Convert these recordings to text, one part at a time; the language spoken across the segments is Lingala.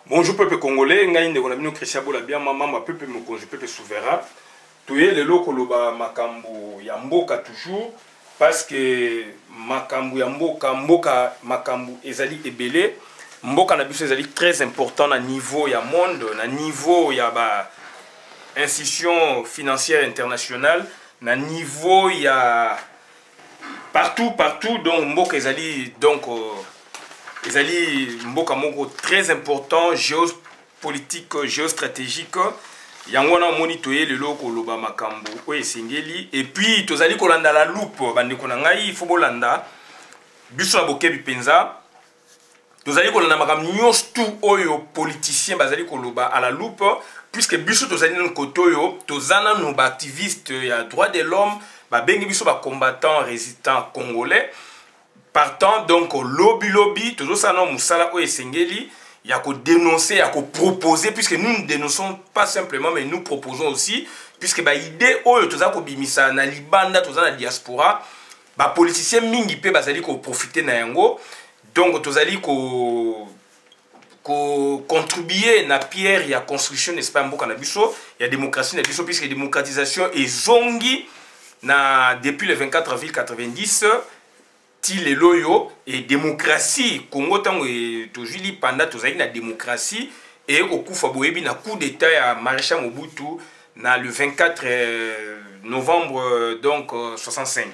Bonjour peuple congolais, ngai ndeko na bino Christian Bolabia mama peuple mokonzi peuple souverain. Toye lelo koloba makambo ya mboka toujours parce que makambo ya mboka makambo ezali ebele. Mboka na biso ezali très important na niveau ya monde, na niveau ya ba institution financière internationale, na niveau ya partout donc mboka ezali donc ezali mboka moko très important géopolitique géostratégique yango wana moni toye lelo koloba makambo oyo esengeli et puis tozali kolanda la loupe bandeko na ngai il faut bolanda biso na bokebi penza tozali kolanda makambo nyonso tout oyo politicien bazali koloba à la loupe puisque biso tozali na koto oyo tozana no ba activiste ya droit de l'homme ba bengi biso ba combattant résistant congolais. Partant donc lobby toujours ça non musala o esengeli ya ko dénoncer ya ko proposer puisque nous ne dénonçons pas simplement mais nous proposons aussi puisque ba idée oyo toza ko bimisa na libanda toza na diaspora ba politicien mingi pe bazali ko profiter na yango donc tozali ko contribuer na pierre ya construction n'est-ce pas mboka na biso ya démocratie na biso puisque démocratisation ezongi na depuis le 24 avril 90 le loyo et démocratie Congo tango et tojili panda tozali na démocratie et okufa boyebi na coup d'état ya Maréchal Mobutu na le 24 novembre donc 65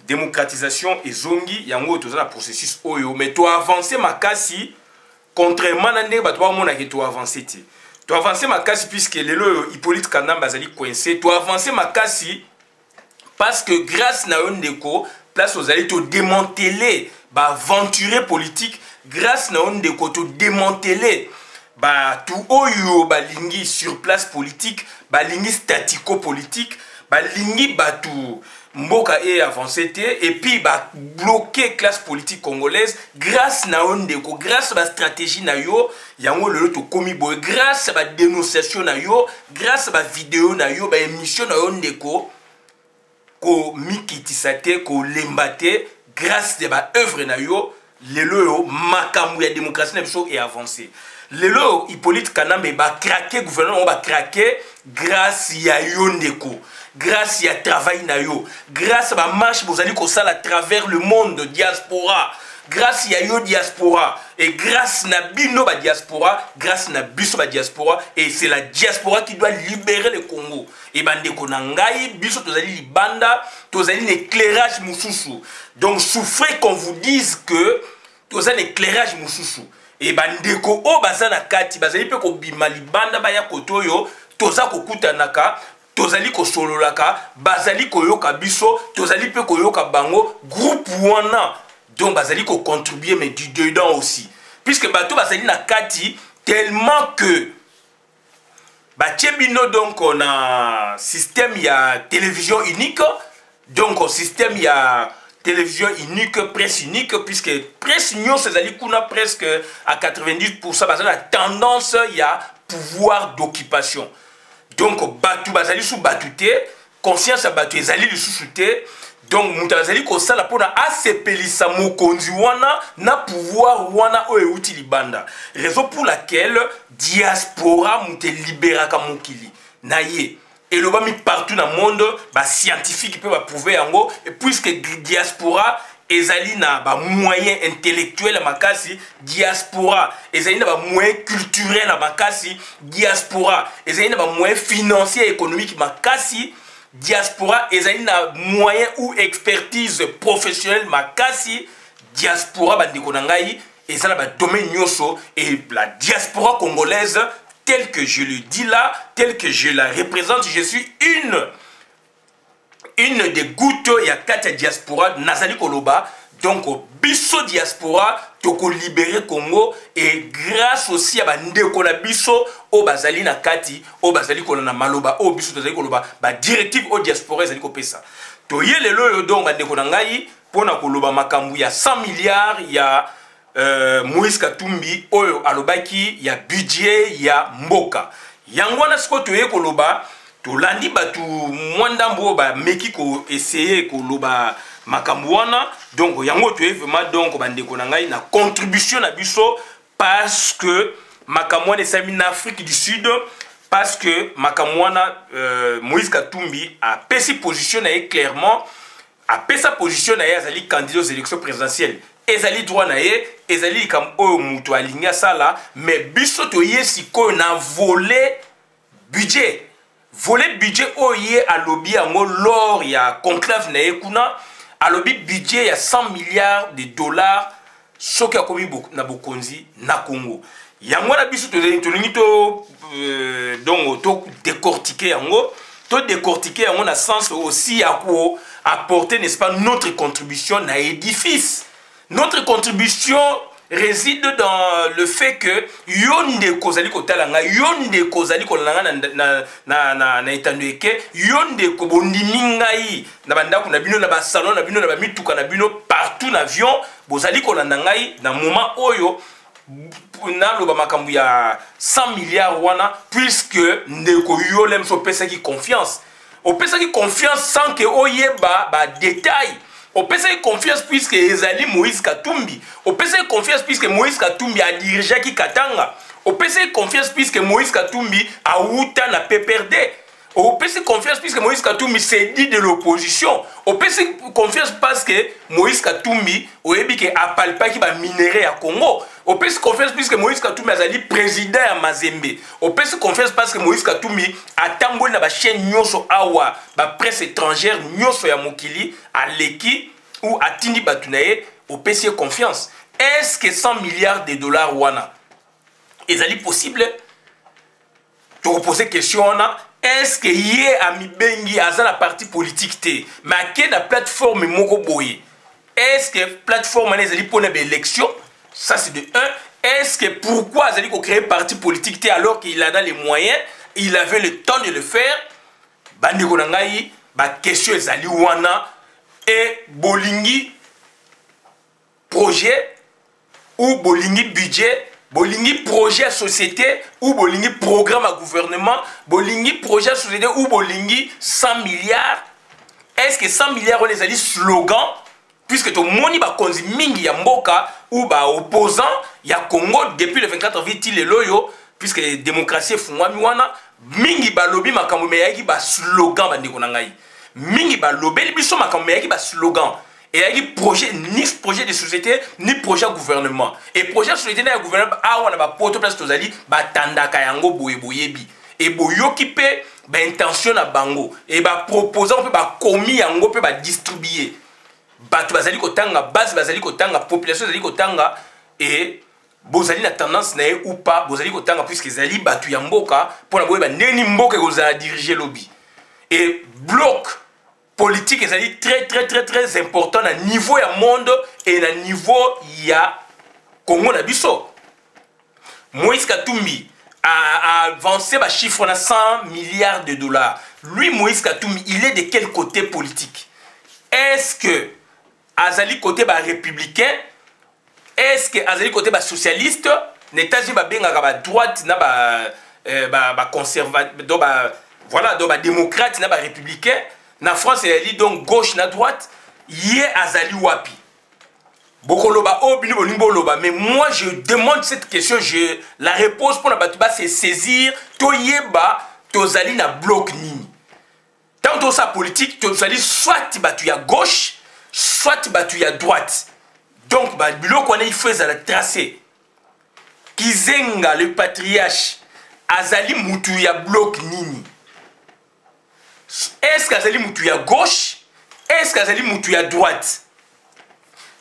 démocratisation et zongi yango tozala processus oyo mais to avancer makasi contrairement na ndenge bato ba mona ke to avancer ti to avancer makasi puisque le loyo Hippolyte Kanamba bazali coincé to avancer makasi parce que grâce na ondeko place aux alliés to démanteler ba aventurer politique grâce na on de koto démanteler ba tout oyo ba lingi sur place politique ba lingi statico politique ba lingi ba tout mboka et avancé et puis ba bloquer classe politique congolaise grâce na on de ko grâce ba stratégie na yo yango le to komi boy grâce ba dénonciation na yo grâce ba vidéo na yo ba émission na on de ko ko mikitisate ko lembate grâce de ba œuvre na yo lelo makambu ya démocratie na biso et avancé lelo Hippolyte Kanamba ba craquer gouvernement ba craquer grâce ya yo ndeko grâce ya travail na yo grâce ba marche bozali ko sala à travers le monde diaspora grâce ya yo diaspora et grâce na bino ba diaspora grâce na biso ba diaspora et c'est la diaspora qui doit libérer le Congo et bandeko na ngai biso tozali libanda tozali l'éclairage mususu donc souffrez qu'on vous dise que tozali éclairage mususu et bandeko o bazana kati bazali pe ko bima libanda ba ya kotoyo toza ko kutanaka tozali ko sololaka bazali ko yoka biso tozali pe ko yoka bango groupe wana donc bazali ko contribuer mais du dedans aussi puisque bato bazali na kati tellement que bino donc on a système ya télévision unique donc un système ya télévision unique presse unique puisque presse union c'est kuna presque à 90% bazali la tendance ya pouvoir d'occupation donc batu bazali sous batute conscience batu ezali le sous-souté donc mutazali ko sala pona asepelisa mokonzi wana na pouvoir wana o euti libanda raison pour laquelle diaspora mute liberaka mokili na ye et le bami partout dans le monde ba scientifique peut prouver yango et puisque diaspora ezali na ba moyen intellectuel makasi diaspora ezali na ba moyen culturel makasi diaspora ezali na ba moyen financier économique makasi diaspora ezali na moyen ou expertise professionnelle makasi diaspora bandeko na ngai ezala ba domaine nyoso et la diaspora congolaise telle que je le dis là telle que je la représente je suis une des gouttes ya kati diaspora nazali koloba donc biso diaspora toko libérer Congo et grâce aussi à bandeko na biso o bazali na kati o bazali kolona maloba o biso tozali koloba ba directive o diaspora ezali kopesa to yelelo yo donc bandeko na ngai pona koloba makambu ya 100 milliards ya Moïse Katumbi oyo alobaki ya budget ya mboka yango na siko toye koloba to landi batu mwandambo ba meki ko essayer koloba makambu wana donc yango toye vraiment donc bandeko na ngai na contribution na biso parce que makamwana esami en Afrique du Sud parce que makamwana Moïse Katumbi a pris position clairement, a pris sa position azali candidat aux élections présidentielles. Ezali droit na ye, ezali comme o mutu aligna ça là, mais biso to yesiko na volé budget. Volé budget o ye a lobby yango lors ya conclave na ye kuna, a lobby budget ya 100 milliards de dollars soki akomi na bokonzi na Congo. Yango na biso to lingi to donc to décortiquer yango, na sens aussi à quoi apporter n'est-ce pas notre contribution na édifice. Notre contribution réside dans le fait que yonde kozali kotalanga, yonde kozali kolanga na etandoeke, yonde kobondimingai na bandako na bino na ba salon na bino na ba mituka na bino partout na avion bozali kolanda ngai na moment oyo na loba makambu ya 100 milliards wana puisque ndeko yo lem so pesa ki confiance. O pesa ki confiance sans que oyeba ba détail. On peut se confiance puisque ezali Moïse Katumbi. On peut se confiance puisque Moïse Katumbi a dirigé qui Katanga. On peut se confiance puisque Moïse Katumbi a outa na PPRD. On peut se confiance puisque Moïse Katumbi s'est dit de l'opposition. On peut se confiance parce que Moïse Katumbi oyebi ke apalpa ki ba minerai à Congo. On peut se confiance puisque Moïse Katumbi azali président à Mazembe. On peut se confiance parce que Moïse Katumbi a tamboli na ba chaîne nyonso awa, ba presse étrangère nyonso ya mokili a leki ou a tindi batunaye. On peut se confiance. Est-ce que 100 milliards de dollars wana ezali possible? Tu reposes question na est-ce que yé ami bengi aza la parti politique te mais que la plateforme moko boye? Est-ce que plateforme ezali pour une élection? Ça c'est de 1. Est-ce que pourquoi Azali ko créer parti politique alors qu'il a les moyens, il avait le temps de le faire? Bandi konangai, ba question ezali wana et bolingi projet ou bolingi budget, bolingi projet société ou bolingi programme à gouvernement, bolingi projet société ou bolingi 100 milliards. Est-ce que 100 milliards on ezali slogan? Puisque tout le monde va mingi ya mboka ou ba opposant ya Congo depuis le 24 avril loyo puisque la démocratie est fungwami wana mingi ba lobby makambo meyaki ba slogan ba ndeko nangai mingi ba lobby biso makambo meyaki ba slogan et yaki projet ni projet de société ni projet gouvernement et projet de société na gouvernement a wana ba poto place tozali ba tandaka yango boye boyebi et boyoki pe ba intention na bango et ba proposant pe ba komi yango pe ba distribuer batu bazali kotanga base bazali kotanga population bazali kotanga et bozali na tendance na ou pas bozali kotanga puisque zali batu ya mboka pour la boyeba ndeni mboka kozala diriger lobby et bloc politique ezali très important na niveau ya monde et na niveau ya Congo na biso. Moïse Katumbi a avancé ba chiffre na 100 milliards de dollars. Lui Moïse Katumbi, il est de quel côté politique? Est-ce que Azali côté ba républicain? Est-ce que Azali côté ba socialiste? N'état-ce ba benga ba droite na ba conservateur ba voilà do ba démocrate na ba républicain? Na France il dit donc gauche na droite. Yé Azali wapi? Bokoloba obini bolimbo loba, mais moi je demande cette question, la réponse pour la batuba c'est saisir to yeba tozali na bloc nini. Tant que sa politique tozali soit batu ya gauche soit batu ya droite. Donc ba biloko wana il faut la tracer. Kizenga le patriarche azali mutu ya bloc nini? Est-ce qu'azali mutu ya gauche? Est-ce qu'azali mutu ya droite?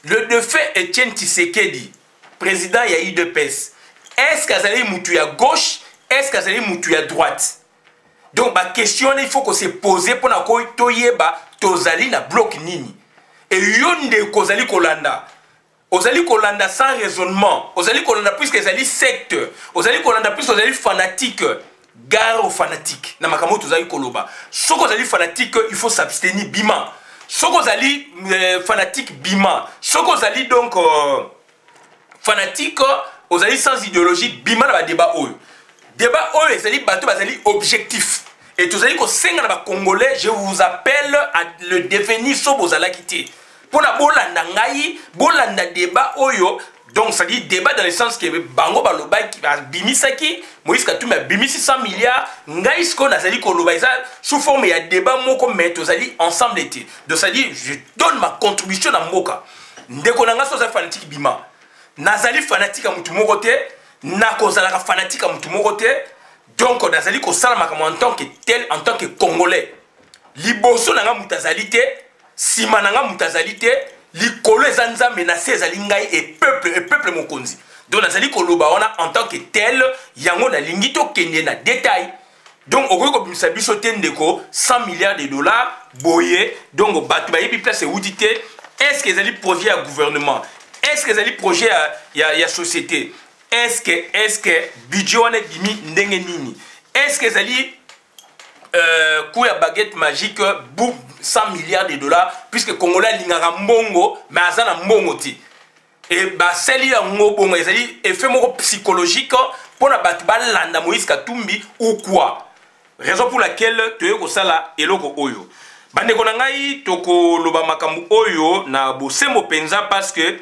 Le défunt Etienne Tshisekedi, président ya UDPS, est-ce qu'azali mutu ya gauche? Est-ce qu'azali mutu ya droite? Donc ma question il faut qu'on se pose pour na ko toyeba tozali na bloc nini. Et yonde kozali kolanda. Ozali kolanda sans raisonnement. Ozali kolanda puisque ezali secte. Ozali kolanda puisque ozali fanatique. Gare aux fanatiques. Na makambo tozali koloba. Soko ozali fanatique, il faut s'abstenir bima. Soko ozali fanatique bima. Soko ozali donc fanatique, ozali sans idéologie bima na ba débat oyo. Débat oyo ezali bato bazali objectif. Et tous les Congolais, je vous appelle à le devenir so bozala kité. Pour la bolanda ngai, bolanda débat oyo, Donc, ça dit débat dans le sens que Bango Baloba qui a bimisaki, Moïse Katumbi a bimisi 100 milliards, Ngaïsko Nazali Koloba, sous forme il y a débat moko mais Tozali ensemble été. Donc, ça dit je donne ma contribution à Moka. Ndeko nanga soza fanatique bima. Nazali fanatique à Moutumoko te, Nakozala fanatique à Moutumoko te. Donc, Nazali Kosala Makamo en tant que tel, en tant que Congolais. Liboso nanga Moutazali te, Sima nanga Moutazali te. Likolo ezanza menacé ezali ngai et peuple mokonzi. Donc nazali koloba wana en tant que tel yango na lingi to kende na détail. Donc okoki kobimisa biso te ndeko 100 milliards de dollars boye donc batu bayebi place eudite. Est-ce que ezali projet ya gouvernement? Est-ce que ezali projet ya société? Est-ce que budget wana bimi ndenge nini? Est-ce que ezali coup ya baguette magique 100 milliards de dollars puisque Congolais lingaka mbongo mais azana mbongo ti et ba seli ya ngobongo ezali effet moko psychologique pour na batu balanda Moïse Katumbi ou quoi, raison pour laquelle toye ko sala eloko oyo bandeko na ngai toko loba makambu oyo na bosembo penza parce que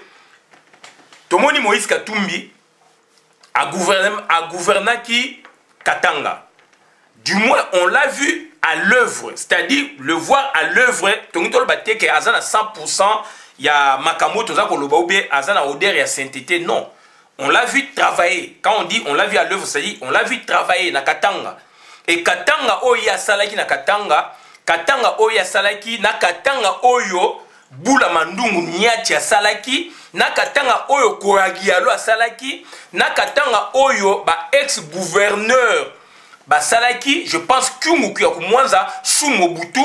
tomoni Moïse Katumbi a gouverné qui Katanga. Du moins, on l'a vu à l'œuvre, c'est-à-dire le voir à l'œuvre. Tongitol Bateke Azana 100%, il y a Makamoto Zakoloba ou bien Azana Oder et Saint-Tété. Non, on l'a vu travailler. Quand on dit on l'a vu à l'œuvre, c'est-à-dire on l'a vu travailler na Katanga. Et Katanga Oya Salaki na Katanga, Katanga Oya Salaki na Katanga Oyo Bula Mandungu Nyati Salaki, na Katanga Oyo Koragialo Salaki, na Katanga Oyo ba ex-gouverneur. Salaki, je pense que Mwanza sous Mobutu,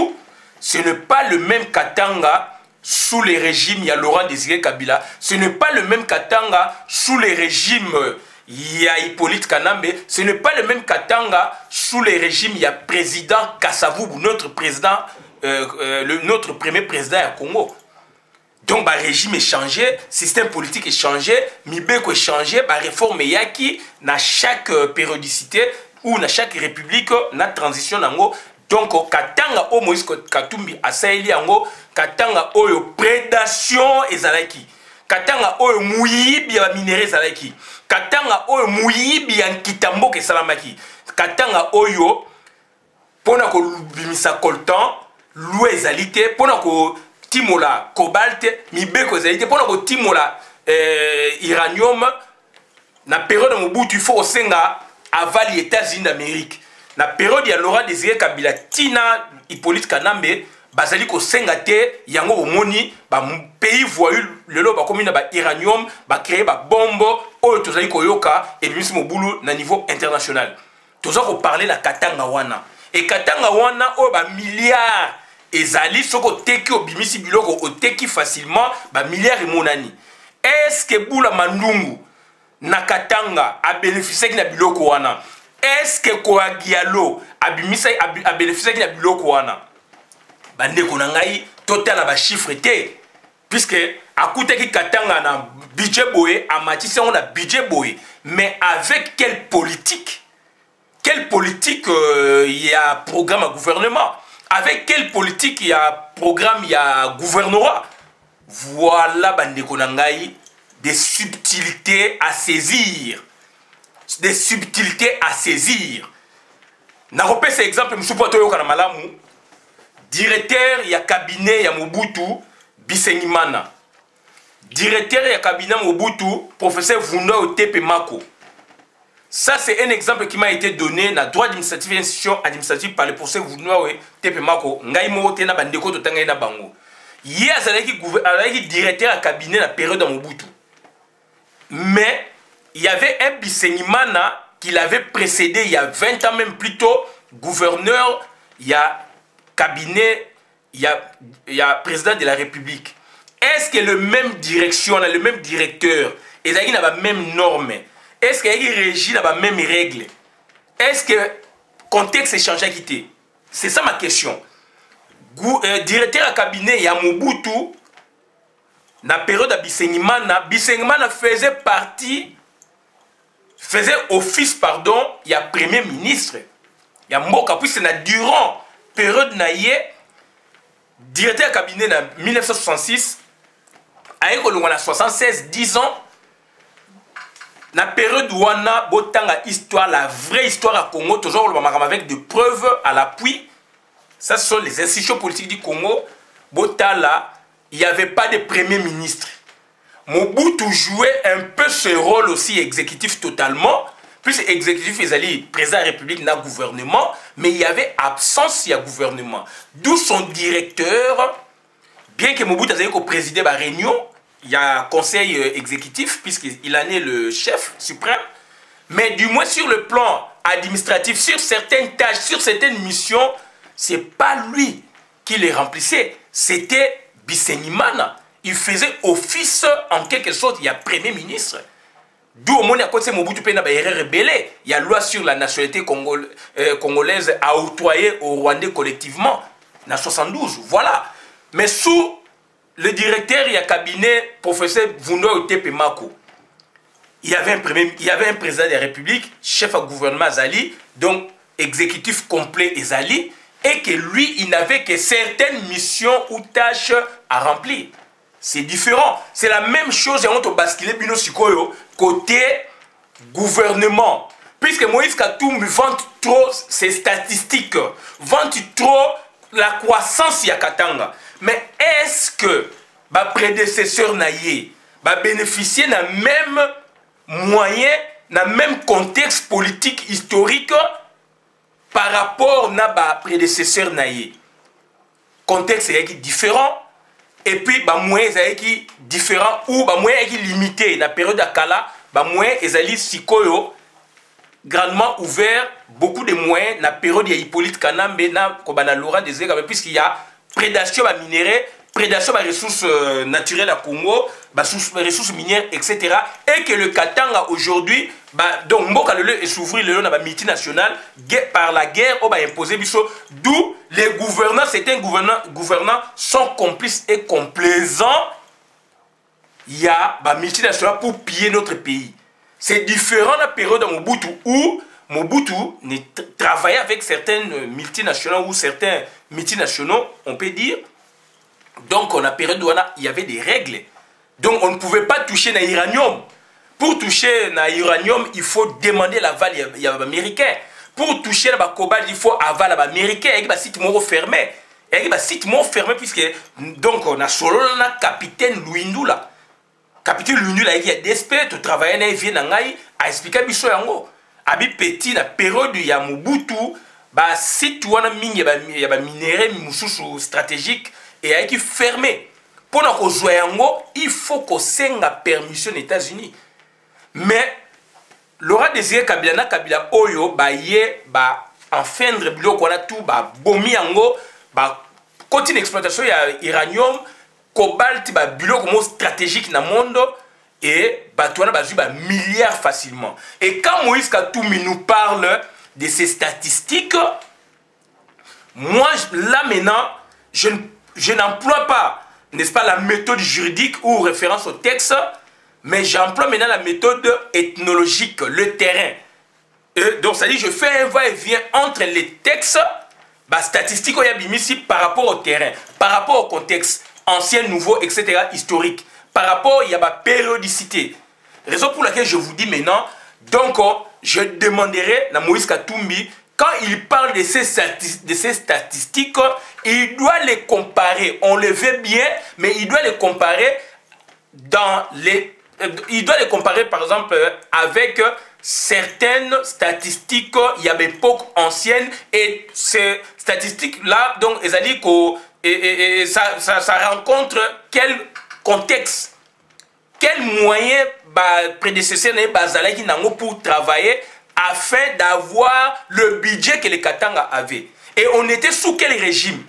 ce n'est pas le même Katanga sous les régimes, il y a Laurent Désiré Kabila, ce n'est pas le même Katanga sous les régimes, il y a Hippolyte Kanambe, ce n'est pas le même Katanga sous les régimes, il y a président Kassavou, notre président, notre premier président à Congo. Donc, le régime est changé, système politique est changé, Mibeko est changé, réforme Yaki, dans chaque périodicité, ou dans chaque république, na transition nango. Donc, Katanga o Moïse Katumbi asaili yango, Katanga o prédation ezalaki. Katanga o muyibi ya minéraux ezalaki. Katanga o muyibi ya kitambo ke salamaki. Katanga oyo pona ko bimisa coltan, loué ezalité, pona ko timola cobalt, mibeko ezalité, pona ko timola uranium na période Mobutu il faut osenga avant les États-Unis d'Amérique. Na période ya Laurent Désiré Kabila Tina Hippolyte Kanambe bazali ko sengate yango omoni ba pays voyu lelo ba komina ba uranium ba créer ba bombo oyo tozali ko yoka et bimisi mobulu na niveau international. Toza ko parler la Katanga wana. Et Katanga wana o ba milliards ezali soko teki obimisi biloko oteki facilement ba milliards emonani. Est-ce que Bula Mandungu na Katanga a bénéficié de biloko wana? Est-ce que Koagialo a bénéficié de biloko wana? Bandeko na ngai total ba chiffre te puisque a coûté ki Katanga na budget boye a matissé on a budget boye, mais avec quelle politique? Quelle politique il y a programme à gouvernement? Avec quelle politique il y a programme il y a gouvernorat? Voilà bandeko na ngai des subtilités à saisir. Des subtilités à saisir. Na repère cet exemple, M. Potoyo Kanamalamu, directeur il y a cabinet ya Mobutu Bisengimana. Directeur il y a cabinet Mobutu, professeur Vunda Otepe Mako. Ça c'est un exemple qui m'a été donné na droit administratif et institution administrative par le professeur Vunda Otepe Mako. Ngai mo tena bandeko to tanga na bango. Hier azalaki directeur à cabinet la période de Mobutu. Mais il y avait un Bisengimana qui l'avait précédé il y a 20 ans même plus tôt, gouverneur, il y a cabinet, il y a président de la République. Est-ce que le même direction, le même directeur, et il y a la même norme? Est-ce qu'il y a régi la même règle? Est-ce que le contexte est changé à quitter? C'est ça ma question. Directeur à cabinet, il y a Mobutu. Dans la période de Bisengimana faisait partie, faisait office, pardon, il y a premier ministre. Il y a Mboka, puis c'est durant la période naïe, directeur à cabinet en 1966, à 76, 10 ans, na période wana botanga histoire, la vraie histoire à Congo, toujours avec des preuves à l'appui. Ça, ce sont les institutions politiques du Congo. Botala, il n'y avait pas de premier ministre. Mobutu jouait un peu ce rôle aussi exécutif totalement. Plus exécutif, ils allaient président de la République, n'a gouvernement, mais il y avait absence, il y a gouvernement. D'où son directeur, bien que Mobutu ait présidé la réunion, il y a un conseil exécutif, puisqu'il en est le chef suprême, mais du moins sur le plan administratif, sur certaines tâches, sur certaines missions, ce n'est pas lui qui les remplissait, c'était Bisenimana. Il faisait office en quelque sorte, il y a premier ministre. D'où au moins, à Mobutu Pena rebellé. Il y a loi sur la nationalité congolaise à octroyer aux Rwandais collectivement, en 72. Voilà. Mais sous le directeur, il y a cabinet, professeur Vundo Otepe Mako. Il y avait un président de la République, chef à gouvernement Zali, donc exécutif complet Zali, et que lui, il n'avait que certaines missions ou tâches à remplir. C'est différent. C'est la même chose et on te basculer bino sikoyo côté gouvernement. Puisque Moïse Katumbi vante trop ses statistiques, vante trop la croissance ya Katanga. Mais est-ce que ma prédécesseur naïe va bénéficier d'un même moyen, d'un même contexte politique historique par rapport à ma prédécesseur naïe? Contexte est différent. Et puis, les moyens sont différents ou les moyens sont limités. Dans la période de Kala, les moyens sont grandement ouverts. Beaucoup de moyens dans la période de Hippolyte Kanambe, puisqu'il y a prédation des minéraux, prédation des ressources naturelles à Congo, des ressources minières, etc. Et que le Katanga aujourd'hui, donc Mboka Lele est s'ouvrir le dans la multinationale par la guerre, on va imposer d'où les gouvernants, certains gouvernants sont complices et complaisants. Il y a des multinationales pour piller notre pays. C'est différent de la période de Mobutu où Mobutu travaillait avec certaines multinationales ou certains multinationaux, on peut dire. Donc, on a période où il y avait des règles. Donc, on ne pouvait pas toucher à l'uranium. Pour toucher à l'uranium, il faut demander l'aval des Américains. Pour toucher à la cobalt, il faut aval des Américains. Il y a des sites fermés. Il y a des sites fermés puisque donc on a solo le capitaine Luindula. Capitaine Luindula il y a des experts qui travaillent dans les Nangai à expliquer biso yango. Abi petit la période où il y a Mobutu, ba site wana mingi ya ba minéraux mususu stratégique et a qui fermé. Pour nous jouer yango, il faut qu'on senga permission aux États-Unis. Mais Laurent Désiré Kabila Oyo ba ye ba enfendre bilo qu'on a tout ba bomi yango ba continue exploitation ya uranium cobalt ba bilo comme stratégique dans le monde et ba tuana ba ba milliards facilement. Et quand Moïse Katumbi nous parle de ces statistiques, moi là maintenant je n'emploie pas, n'est-ce pas, la méthode juridique ou référence au texte, mais j'emploie maintenant la méthode ethnologique, le terrain. Donc, ça dit, je fais un va-et-vient entre les textes, statistiques par rapport au terrain, par rapport au contexte ancien, nouveau, etc., historique, par rapport à la périodicité. Raison pour laquelle je vous dis maintenant, donc, je demanderai à Moïse Katumbi, quand il parle de ces statistiques, il doit les comparer. On le veut bien, mais il doit les comparer par exemple avec certaines statistiques il y a des époques anciennes et ces statistiques là donc ça rencontre quel contexte, quel moyen prédécesseur pour travailler afin d'avoir le budget que les Katanga avaient. Et on était sous quel régime?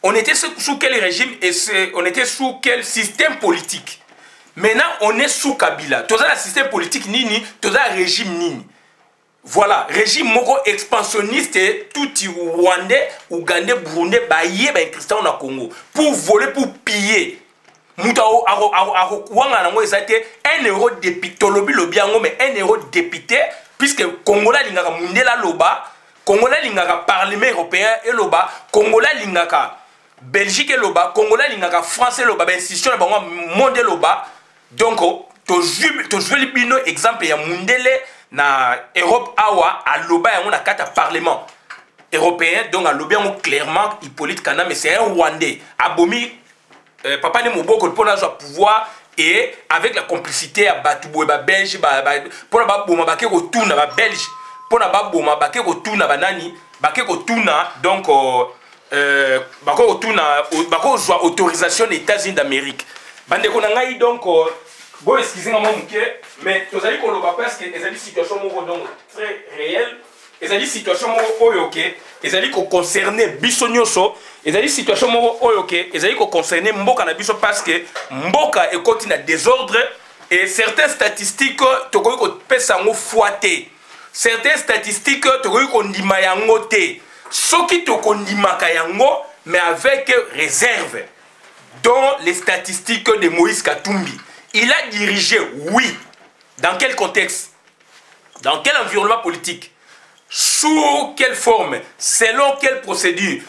On était sous quel régime et on était sous quel système politique? Maintenant, on est sous Kabila. Tout ça, le système politique nini, tout ça, le régime nini. Voilà, régime moko expansionniste, tout Rwandais, Ougandais, Burundais, baillé, Christian au Congo. Pour voler, pour piller. Moutao, un euro député, mais un euro député, puisque Congolais lingaka mundela loba, Congolais lingaka Parlement européen et loba, Congolais lingaka Belgique et loba, Congolais lingaka France et loba, institution et monde loba. Donc to jouer bino exemple ya Mundele na Europe awa aloba yango na kata parlement européen donc aloba yango clairement Hippolyte Kana mais c'est un Rwandais abomi papa ne moboko pour na pouvoir et avec la complicité à Batoubo ba belge pour na ba boma ba ke ko tuna ba belge pour na ba boma ba ke ko tuna banani ba ke ko tuna donc ba ko tuna ba ko autorisation des États-Unis d'Amérique bande ko na ngai donc bon excusez-moi muke mais to zali ko loba parce que ezali situation moko donc très réelle ezali situation moko oyo ke ezali ko concerner biso nyonso ezali situation moko oyo ke ezali ko concerner mboka na biso parce que mboka ekoti na désordre et certaines statistiques tokoki ko pesa ngo foité certaines statistiques tokoki ko ndima yango te soki tokondimaka yango mais avec réserve dans les statistiques de Moïse Katumbi. Il a dirigé, oui. Dans quel contexte? Dans quel environnement politique? Sous quelle forme? Selon quelle procédure?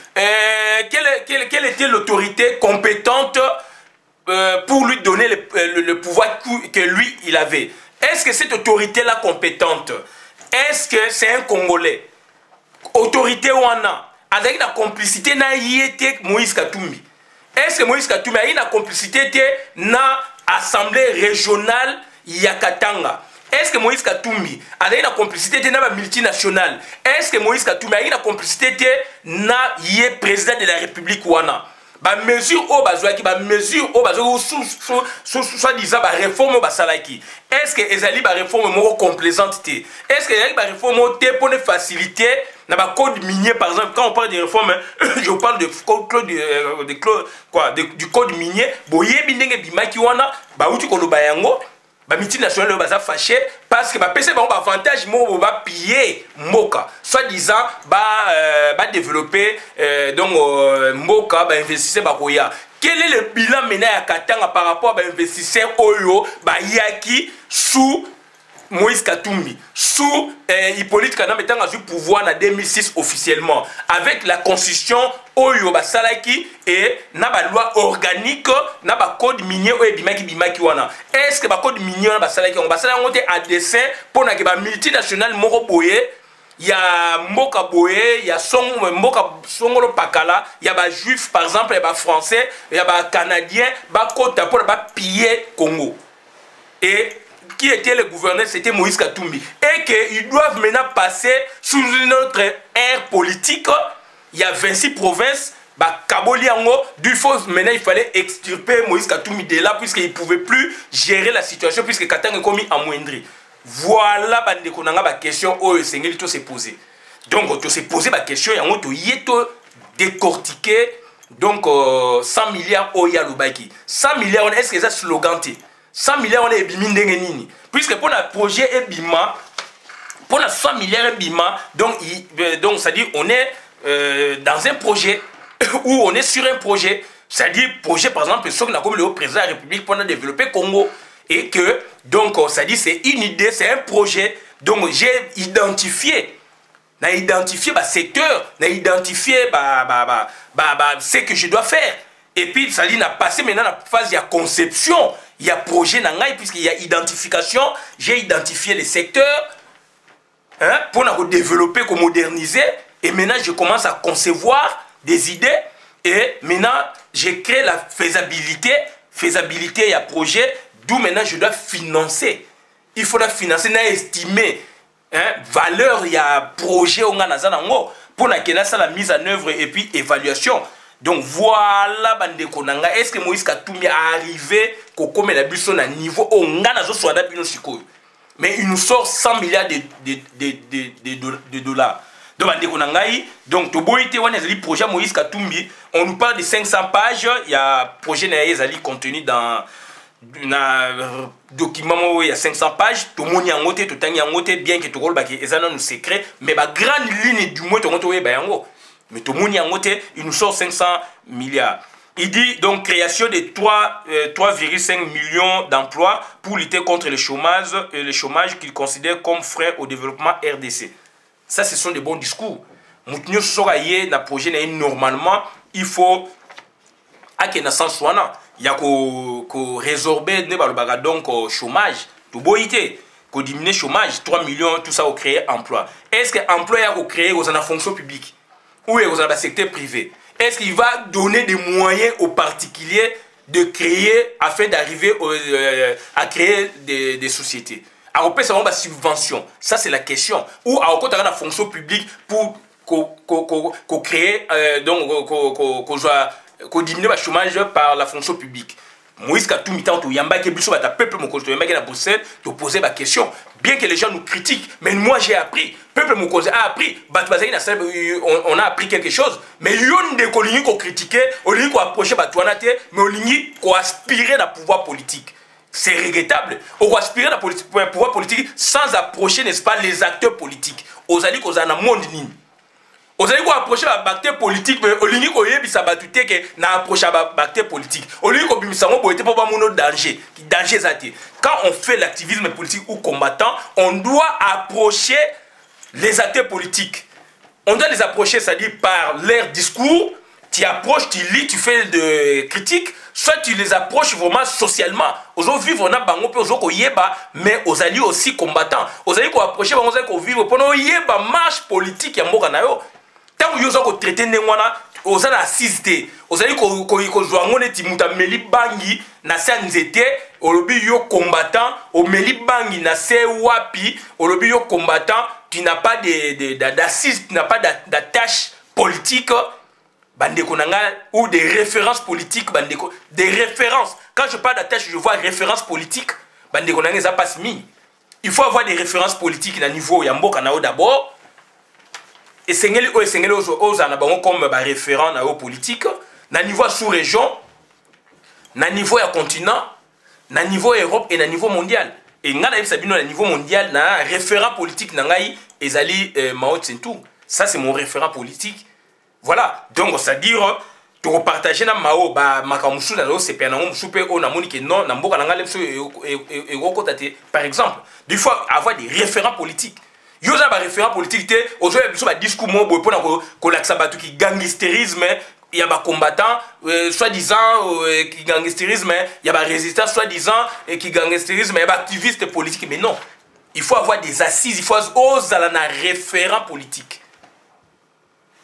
Quelle était l'autorité compétente pour lui donner le pouvoir que lui, il avait? Est-ce que cette autorité-là compétente, est-ce que c'est un Congolais? Autorité wana, avec la complicité na yete Moïse Katumbi. Est-ce que Moïse Katumbi a une complicité na Assemblée régionale Yakatanga? Est-ce que Moïse Katumbi a une complicité na la multinationale? Est-ce que Moïse Katumbi a une complicité na yé président de la République wana? Ba mesure au bazouaki, ba mesure au bazouaki, soi-disant ba réforme au basalaki. Est-ce que ezali ba réforme moko complaisante te? Est-ce que ezali ba réforme te pour ne faciliter na ba code minier par exemple? Quand on parle de réforme, je parle de du code minier. Boye bindenge bimaki wana ba uti ko loba yango. Ba multinationale baza fâché parce que ba PC ba avantage mo ba piller mboka soi-disant ba développer donc mboka ba investir ba koya. Quel est le bilan maintenant à Katanga par rapport à ba investisseurs oyo ba yaki sous Moïse Katumbi, sous Hippolyte Kana mettant à pouvoir en 2006 officiellement, avec la constitution Oyo Basalaki et na ba loi organique, na ba code minier ou bimaki wana. Est-ce que ba code minier na Basalaki on basala ngote à dessin pour na ke ba multinational moko boye, ya mboka boye, ya mboka songolo pakala, ya ba juif par exemple, ya ba français, ya ba canadien, ba kota pour ba piller Congo. Et qui était le gouverneur, c'était Moïse Katumbi. Et qu'ils doivent maintenant passer sous une autre ère politique. Il y a 26 provinces. Du fond, maintenant, il fallait extirper Moïse Katumbi de là, puisqu'il ne pouvait plus gérer la situation, puisque Katanga est commis à moindri. Voilà la question où le Seigneur s'est posé. Donc, tu s'est posé la question, il y a décortiqué donc 100 milliards au Yalubaki. 100 milliards, est-ce que c'est un slogan? 100 milliards on est biminde nini puisque pour le projet Ebima pour la 100 milliards Ebima donc ça dit on est dans un projet où on est sur un projet, c'est-à-dire projet par exemple ce qu'on a comme le président de la République pour développer Congo et que donc ça dit c'est une idée, c'est un projet donc j'ai identifié secteur, n'a identifié ce que je dois faire. Et puis, ça dit, on a passé maintenant la phase de conception, il y a projet, puisqu'il y a identification, j'ai identifié les secteurs pour nous développer, pour moderniser. Et maintenant, je commence à concevoir des idées. Et maintenant, j'ai créé la faisabilité. Faisabilité, il y a projet, d'où maintenant je dois financer. Il faudra financer, estimer valeur, il y a projet, pour la mise en œuvre et puis évaluation. Donc voilà, bande konanga. Est-ce que Moïse Katumbi a arrivé comme la buisson à niveau où on a mais il nous sort 100 milliards de dollars. Donc bande konanga, donc to boité wana ezali projet Moïse Katumbi, on nous parle de 500 pages, il y a projet na ezali contenu dans un document où il y a 500 pages, tout le monde a noté, tout le monde a bien que tout le monde a un secret, mais la grande ligne du moins tout le monde a mais tout le monde a noté, il nous sort 500 milliards. Il dit donc création de 3,5 millions d'emplois pour lutter contre le chômage qu'il considère comme frein au développement RDC. Ça, ce sont des bons discours. Moutinho Soraye, dans le projet, normalement, il faut à qu'il y ait il y a ko résorber ne balobaka donc chômage to boité ko diminuer chômage 3 millions tout ça au créer emploi. Est-ce que emploi ya ko créer aux en fonction publique ou aux en secteur privé? Est-ce qu'il va donner des moyens aux particuliers de créer afin d'arriver à créer des sociétés? Alors, on peut savoir la subvention. Ça, c'est la question. Ou à côté de la fonction publique pour créer, donc, qu'on diminue le chômage par la fonction publique. Moïse Katumbi, il y a un peuple à Bruxelles qui poser la question. Bien que les gens nous critiquent, mais moi j'ai appris. Peuple a appris. On a appris quelque chose. Mais il y a des collègues qui ont critiqué, qui ont approché, mais qui ont aspiré à pouvoir politique. C'est regrettable. On va aspirer à pouvoir politique sans approcher, n'est-ce pas, les acteurs politiques. Aux alliés qu'on a un monde ligne. Aux alliés qu'on approche les acteurs politiques, mais au ligne qu'on y est, ça va tout que n'a approché les acteurs politiques. Au ligne qu'on bimisa mo boité pour pas mon danger, danger zati. Quand on fait l'activisme politique ou combattant, on doit approcher les acteurs politiques. On doit les approcher, c'est-à-dire par leur discours. Tu approches, tu lis, tu fais des critiques. Soit tu les approches vraiment socialement. Aujourd'hui, on a bango pe ozo ko yeba, mais aux alliés aussi combattants. Aux alliés ko approcher bango ko vivre pendant yeba marche politique ya mboka na yo. Tant que yo ko traiter ndengwana, aux alliés assisté. Aux alliés ko joango neti muta meli bangi na se nzete, olobi yo combattant, o meli bangi na se wapi, olobi yo combattant, tu n'as pas d'assise, tu n'as pas d'attache politique. Bandeko nanga ou des références politiques bandeko des références. Quand je parle d'attache, je vois références politiques. Bandeko nanga ça passe mi. Il faut avoir des références politiques à niveau ya mboka nao d'abord. Et sengeli aux anabango comme ba référent na politique na niveau sous-région, na niveau ya continent, na niveau Europe et na niveau mondial. Et ngana yebisa bino na niveau mondial na référent politique nangai ezali Mao Tse-tung. Ça c'est mon référent politique. Voilà, donc c'est-à-dire, tu repartages na mao ba makamusu na lo sepe na musu pe o na moni ke non na mboka na ngale mso e kotate. Par exemple, il faut avoir des référents politiques. Yo za ba référents politiques te ozo ya biso ba discours mo boy pona ko laksa batu ki gangsterisme, il y a ba combattants soi-disant qui gangsterisme, il y a ba résistants soi-disant qui gangsterisme, il y a ba activistes politiques, mais non. Il faut avoir des assises, il faut oser na référent politique.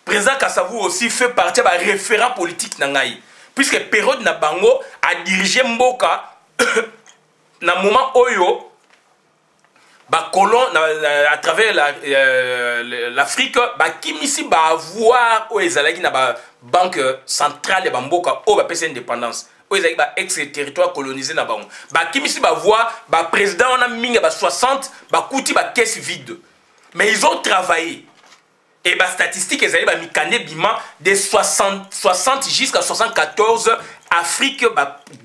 Président Kassavou aussi fait partie de la référent politique nangai. Puisque période na bango a dirigé Mboka na moment oyo ba colon à travers l'Afrique ba kimisi ba avoir o ezalaki na ba banque centrale de Mboka o ba pesa indépendance. O ezalaki ba ex-territoire colonisé na bango. Ba kimisi ba voir ba président on a minga ba 60 ba kuti ba caisse vide. Mais ils ont travaillé. Et les statistiques, elles allaient mikane bima de 60 jusqu'à 74 Afrique,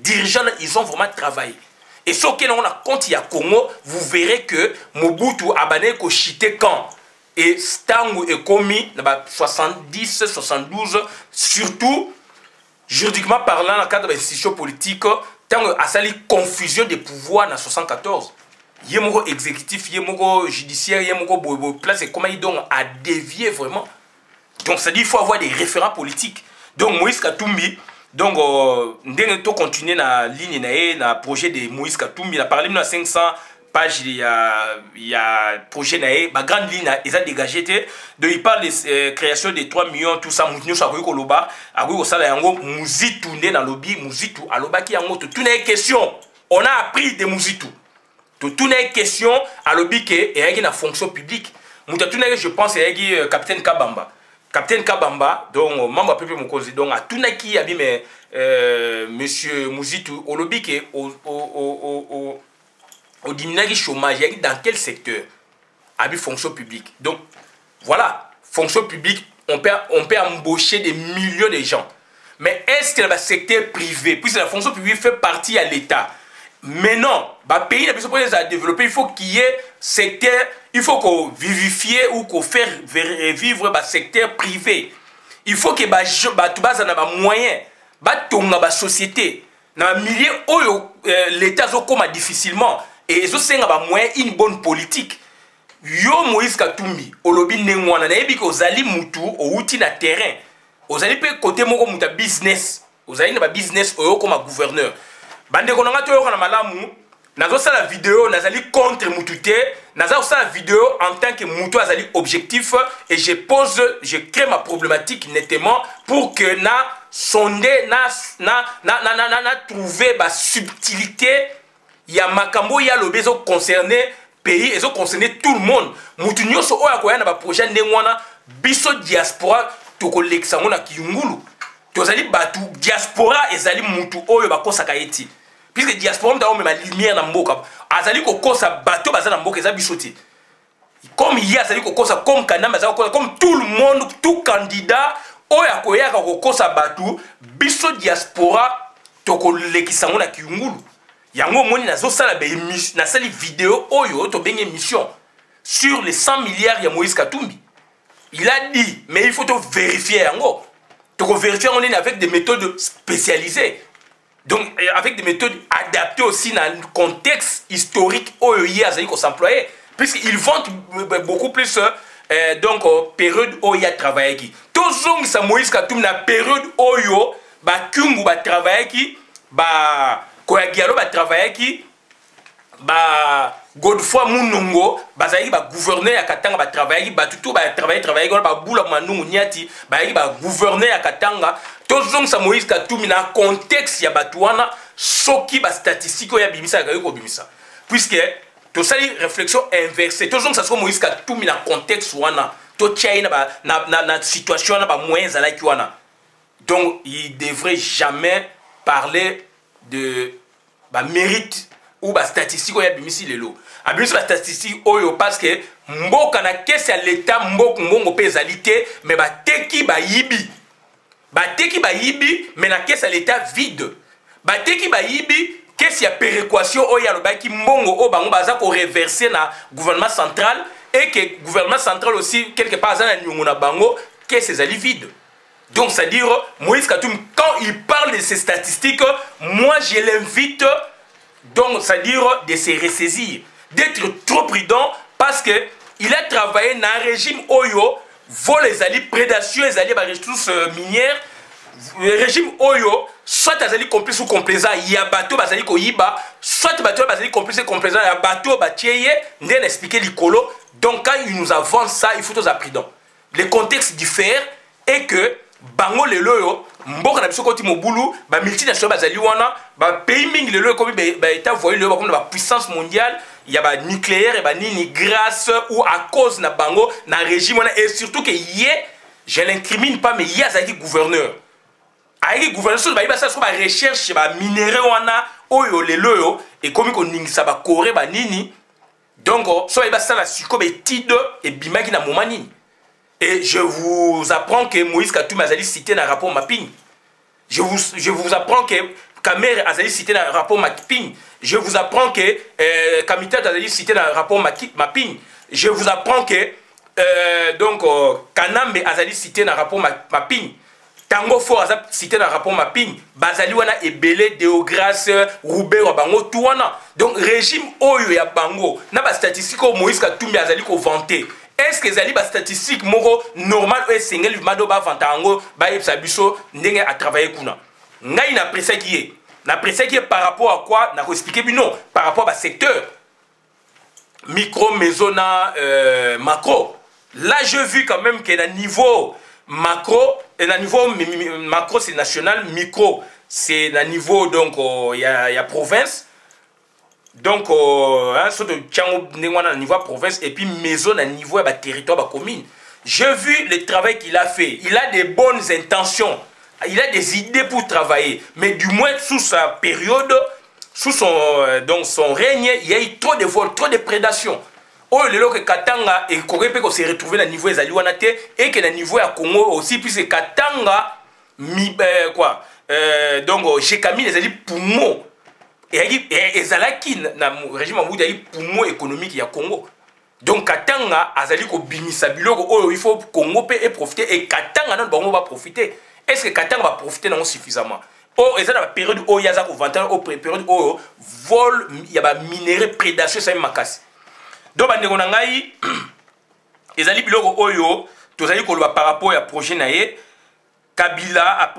dirigeants, ils ont vraiment travaillé. Et ce que l'on a compte, il y a Congo, vous verrez que Mobutu a bané ko chité quand. Et Stangu est commis, 70, 72, surtout, juridiquement parlant, dans le cadre de l'institution politique, tant a sali confusion des pouvoirs dans 74. Il y a un exécutif, il y a un judiciaire, il y a un place et comment il donc a dévié vraiment. Donc ça dit qu'il faut avoir des référents politiques. Donc Moïse Katumbi, donc on doit continuer la ligne na projet de Moïse Katumbi. On a parlé de 500 pages, il y a projet na ma grande ligne ils ont dégagé. Donc il parle de création de 3 millions tout ça. Nous sommes au Loba, à au sala yango Muzitu né dans lobby Muzitu à Loba qui yango tout une question. On a appris de Muzitu. Toutes les questions à l'objet et une fonction publique. Je pense que capitaine Kabamba. Capitaine Kabamba, donc membre de Mokozi, donc à tout qui a dit monsieur Muzitu, au lobby au diminuer chômage, dans quel secteur a dit fonction publique. Donc voilà, fonction publique, on peut embaucher des millions de gens. Mais est-ce que le secteur privé, puisque la fonction publique fait partie à l'État? Mais non, le pays a développé, il faut qu'il y ait secteur, il faut qu'on vivifie ou qu'on fasse vivre le secteur privé. Il faut que les moyens, la société, dans le milieu où l'État est difficilement, et ils ont moyen une bonne politique. Yo Moïse Katumbi, au lobby Nengwana, na yebi ko zali mutu, au outil na terrain, au zali pe côté moko muta business. ozali na ba business oyo comme gouverneur bande ko nanga to na malamu nazo sala vidéo nazali contre mutu te nazo sala vidéo en tant que mutu azali objectif et je crée ma problématique nettement pour que na sonder na trouver ba subtilité ya makambo ya lobezo concerner pays et concerner tout le monde mutu nyonso oya koya na ba projet ndengwana biso diaspora to kolekisa ngona kiyungulu tozali batu diaspora ezali mutu oyo bakosaka eti puisque diaspora mta ome ma lumière na mboka azali kokosa bato baza na mboka eza biso te comme hier azali kokosa comme kanamba azali kokosa comme tout le monde tout candidat oyo akoyaka kokosa bato biso diaspora tokolekisa ngona kiyungulu yango moni nazosala nasali vidéo oyo tobenge émission sur les 100 milliards ya Moïse Katumbi. Il a dit, mais il faut te vérifier yango. Tu vérifier on est avec des méthodes spécialisées. Donc avec des méthodes adaptées aussi dans le contexte historique oyo hier azali ko s'employer puisqu'ils vantent beaucoup plus donc période oyo ya travailler qui. Tozong sa Moïse Katumbi na période oyo ba kungu ba travailler qui ba Koyagialo ba travailler qui ba Godefroy Munongo bazali ba gouverneur ya Katanga ba travailler ba tutu ba travailler ba bula manungu nyati ba gouverneur ya Katanga tozong sa Moïse Katumbi na contexte ya batuana soki ba statistique ya bimisa ka ko bimisa puisque to sali réflexion inversée tozong sa so Moïse Katumbi na contexte wana to tchaina ba na situation na ba moyens ala ki wana donc il devrait jamais parler de ba mérite ou ba statistique ya bimisi lelo abimisi ba statistique oyo parce que mboka na kesi ya l'état mbongo pe ezalité mais ba teki ba yibi mais na kesi ya l'état vide ba teki ba yibi kesi ya péréquation oyo alobaki mbongo o bango baza ko reverser na gouvernement central et que gouvernement central aussi quelque part za na nyongo na bango kesi ezali vide. Donc c'est-à-dire Moïse Katumbi quand il parle de ces statistiques moi je l'invite donc c'est-à-dire de se ressaisir, d'être trop prudent parce que il a travaillé dans un régime Oyo, vol les alliés, prédation les alliés, ressources minières, le régime Oyo, soit azali complice ou complaisant, il y a bateau bazali koyiba, soit bateau bazali complice ou complaisant, il y a bateau batieye, n'en expliquer l'icolo. Donc quand il nous avance ça, il faut être prudent. Les contextes diffèrent et que bango le loyo mboka na biso koti mobulu ba multinational bazali wana ba pays mingi le loyo comme ba état voyé le comme ba puissance mondiale il y a ba nucléaire et ba nini grâce ou à cause na bango na régime wana et surtout que je l'incrimine pas mais yé azaki gouverneur ayi gouverneur so ba iba ça so ba recherche ba minéraux wana oyo le loyo et comme ko ningisa ba Corée ba nini donc so ba iba ça la suko ba étude et bimaki na momani. Et je vous apprends que Moïse Katumbi a cité dans le rapport Mapping. Je vous apprends que Kamer a cité dans le rapport Mapping. Je vous apprends que Kamita a cité dans le rapport Mapping. Je vous apprends que Kanambe a cité dans le rapport Mapping. Tango Fort a cité dans le rapport Mapping. Bazali wana Ebele, Deograce, Roubaix, Bango, tout wana. Donc régime Oyo ya Bango. Na ba statistique Moïse Katumbi a vanté. Est-ce que les statistiques moko normal ou single mado ba vantango ba yebsa biso ndenge a travailler kuna ngai na pressa qui est par rapport à quoi na ko expliquer bino par rapport à secteur micro maisona macro là je vu quand même que na niveau macro et na niveau macro c'est national micro c'est na niveau donc il y a province. Donc, sur le niveau province et puis maison à niveau de territoire, de commune. J'ai vu le travail qu'il a fait. Il a des bonnes intentions. Il a des idées pour travailler. Mais du moins, sous sa période, sous son règne, il y a eu trop de vols, trop de prédation. Oh, le local Katanga et Corée peut se retrouver au niveau des Aliwanate et que le niveau à Congo aussi, puisque Katanga, donc, chez Camille, les alliés poumons. Et ezalaki na régime amuda yi poumon économique ya Congo. Donc Katanga azali ko bimisa biloko oyo il faut Congo peut profiter et Katanga non bango va profiter. Est-ce que Katanga va profiter non suffisamment? Oh ezala la période oyo yaza ko vanter au période oyo vol ya ba minerai prédation ça makasi. Donc bandeko na ngai ezali biloko oyo tozali ko par rapport ya projet na ye Kabila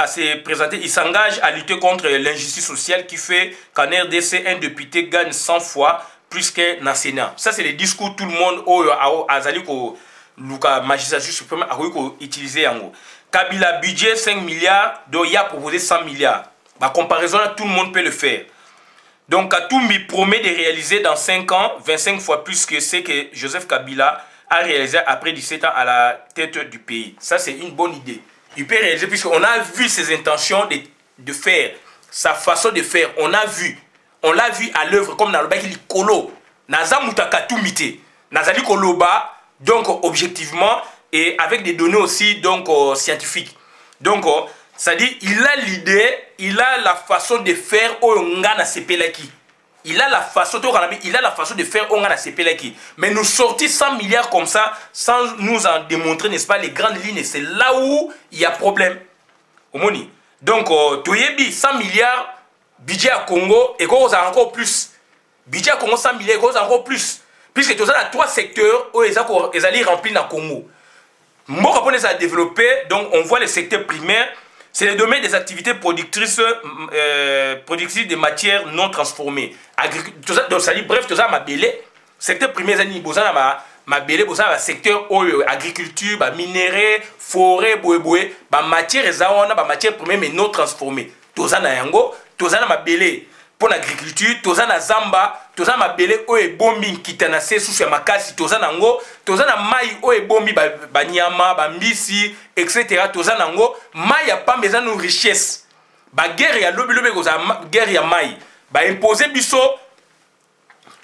s'est présenté, il s'engage à lutter contre l'injustice sociale qui fait qu'en RDC, un député gagne 100 fois plus qu'un Sénat. Ça, c'est le discours tout le monde a le magistrature suprême a utilisé en haut. Kabila, budget 5 milliards, donc il a proposé 100 milliards. Par comparaison, tout le monde peut le faire. Donc, Katumbi promet de réaliser dans 5 ans 25 fois plus que ce que Joseph Kabila a réalisé après 17 ans à la tête du pays. Ça, c'est une bonne idée. Il peut réaliser puisqu'on a vu ses intentions de faire, sa façon de faire. On l'a vu à l'œuvre comme dans le bac, il est colo. Naza Moutaka Tumite. Nazali Koloba, donc objectivement, et avec des données aussi donc scientifiques. Donc, ça dit, il a l'idée, il a la façon de faire au Ngana Sepelaki. Il a la façon de faire au Ngana Sepelaki. Mais nous sortir 100 milliards comme ça, sans nous en démontrer, n'est-ce pas, les grandes lignes, c'est là où il y a problème. Omoni. Donc, Toyebi, 100 milliards, budget à Congo, et qu'on a encore plus. Budget à Congo, 100 milliards, et qu'on a encore plus. Puisque tu as 3 secteurs où ils allaient remplir dans le Congo. Moi, quand on les a développés, donc on voit le secteur primaire, c'est le domaine des activités productrices de matières non transformées. Donc, ça dit, bref, tout ça m'a belé. Secteur primaire, ça dit, m'a belé, secteur agriculture, minerai, forêt, matières premières, mais non transformées. Tout ça, m'a belé. Pour l'agriculture, toza na zamba, toza mabele o ebombi kitana se sous ya makasi, toza nango, toza na mai o ebombi ba nyama, ba mbisi, etc. Toza nango, mai ya pamba eza no richesse. Ba guerre ya lobi lobi koza guerre ya mai. Ba imposer biso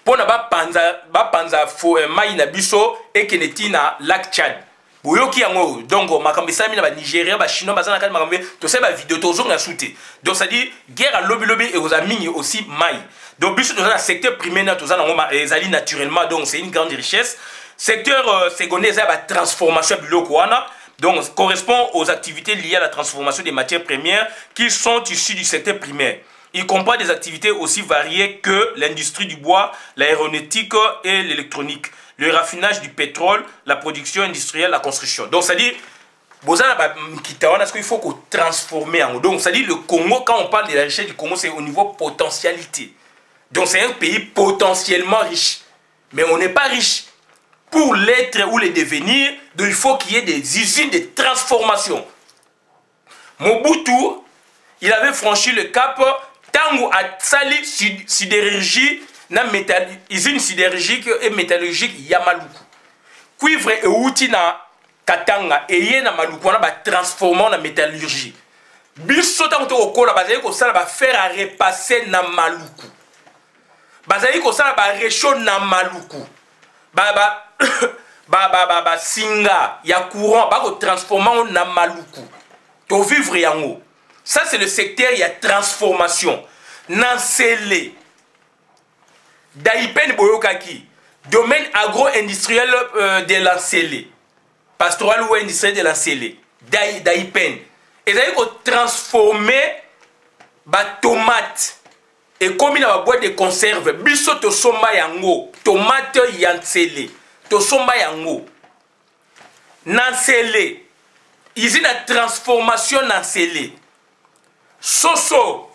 pona ba panza mai na biso ekeneti na lac Tchad. Boyoki yango donc makambe sami na ba Nigeria ba chinois bazana kati makambe to se ba vidéo to zonga souté. Donc ça dit guerre à lobby et aux amis aussi maille. Donc biso dans le secteur primaire to zana ngoma ezali naturellement donc c'est une grande richesse. Secteur secondaire ça ba transformation biloko wana donc correspond aux activités liées à la transformation des matières premières qui sont issues du secteur primaire. Il comprend des activités aussi variées que l'industrie du bois, l'aéronautique et l'électronique, le raffinage du pétrole, la production industrielle, la construction. Donc, c'est-à-dire, il faut qu'on transforme. Donc, c'est-à-dire, le Congo, quand on parle de la richesse du Congo, c'est au niveau potentialité. Donc, c'est un pays potentiellement riche. Mais on n'est pas riche. Pour l'être ou le devenir, donc, il faut qu'il y ait des usines de transformation. Mobutu, il avait franchi le cap Tango a sali sidérurgie na usine sidérurgique et métallurgique Yamaluku. Cuivre et outil na Katanga et yé na Maluku na ba transformant na métallurgie. Biso tango to okola bazali ko sala ba fer à repasser na Maluku. Bazali ko sala ba réchaud na Maluku. Singa ya courant ba ko transformant na Maluku. To vivre yango. Ça, c'est le secteur, il y a transformation. Nansele. Daipen Boyokaki. Domaine agro-industriel de Nansele. Pastoral ou industriel de Nansele. Daipen. Et ça veut dire transformer la tomate. Et comme il y a une boîte de conserve, biso to somba yango. Tomate yansele. To somba yango. Nansele. Ici, la transformation Nansele. Soso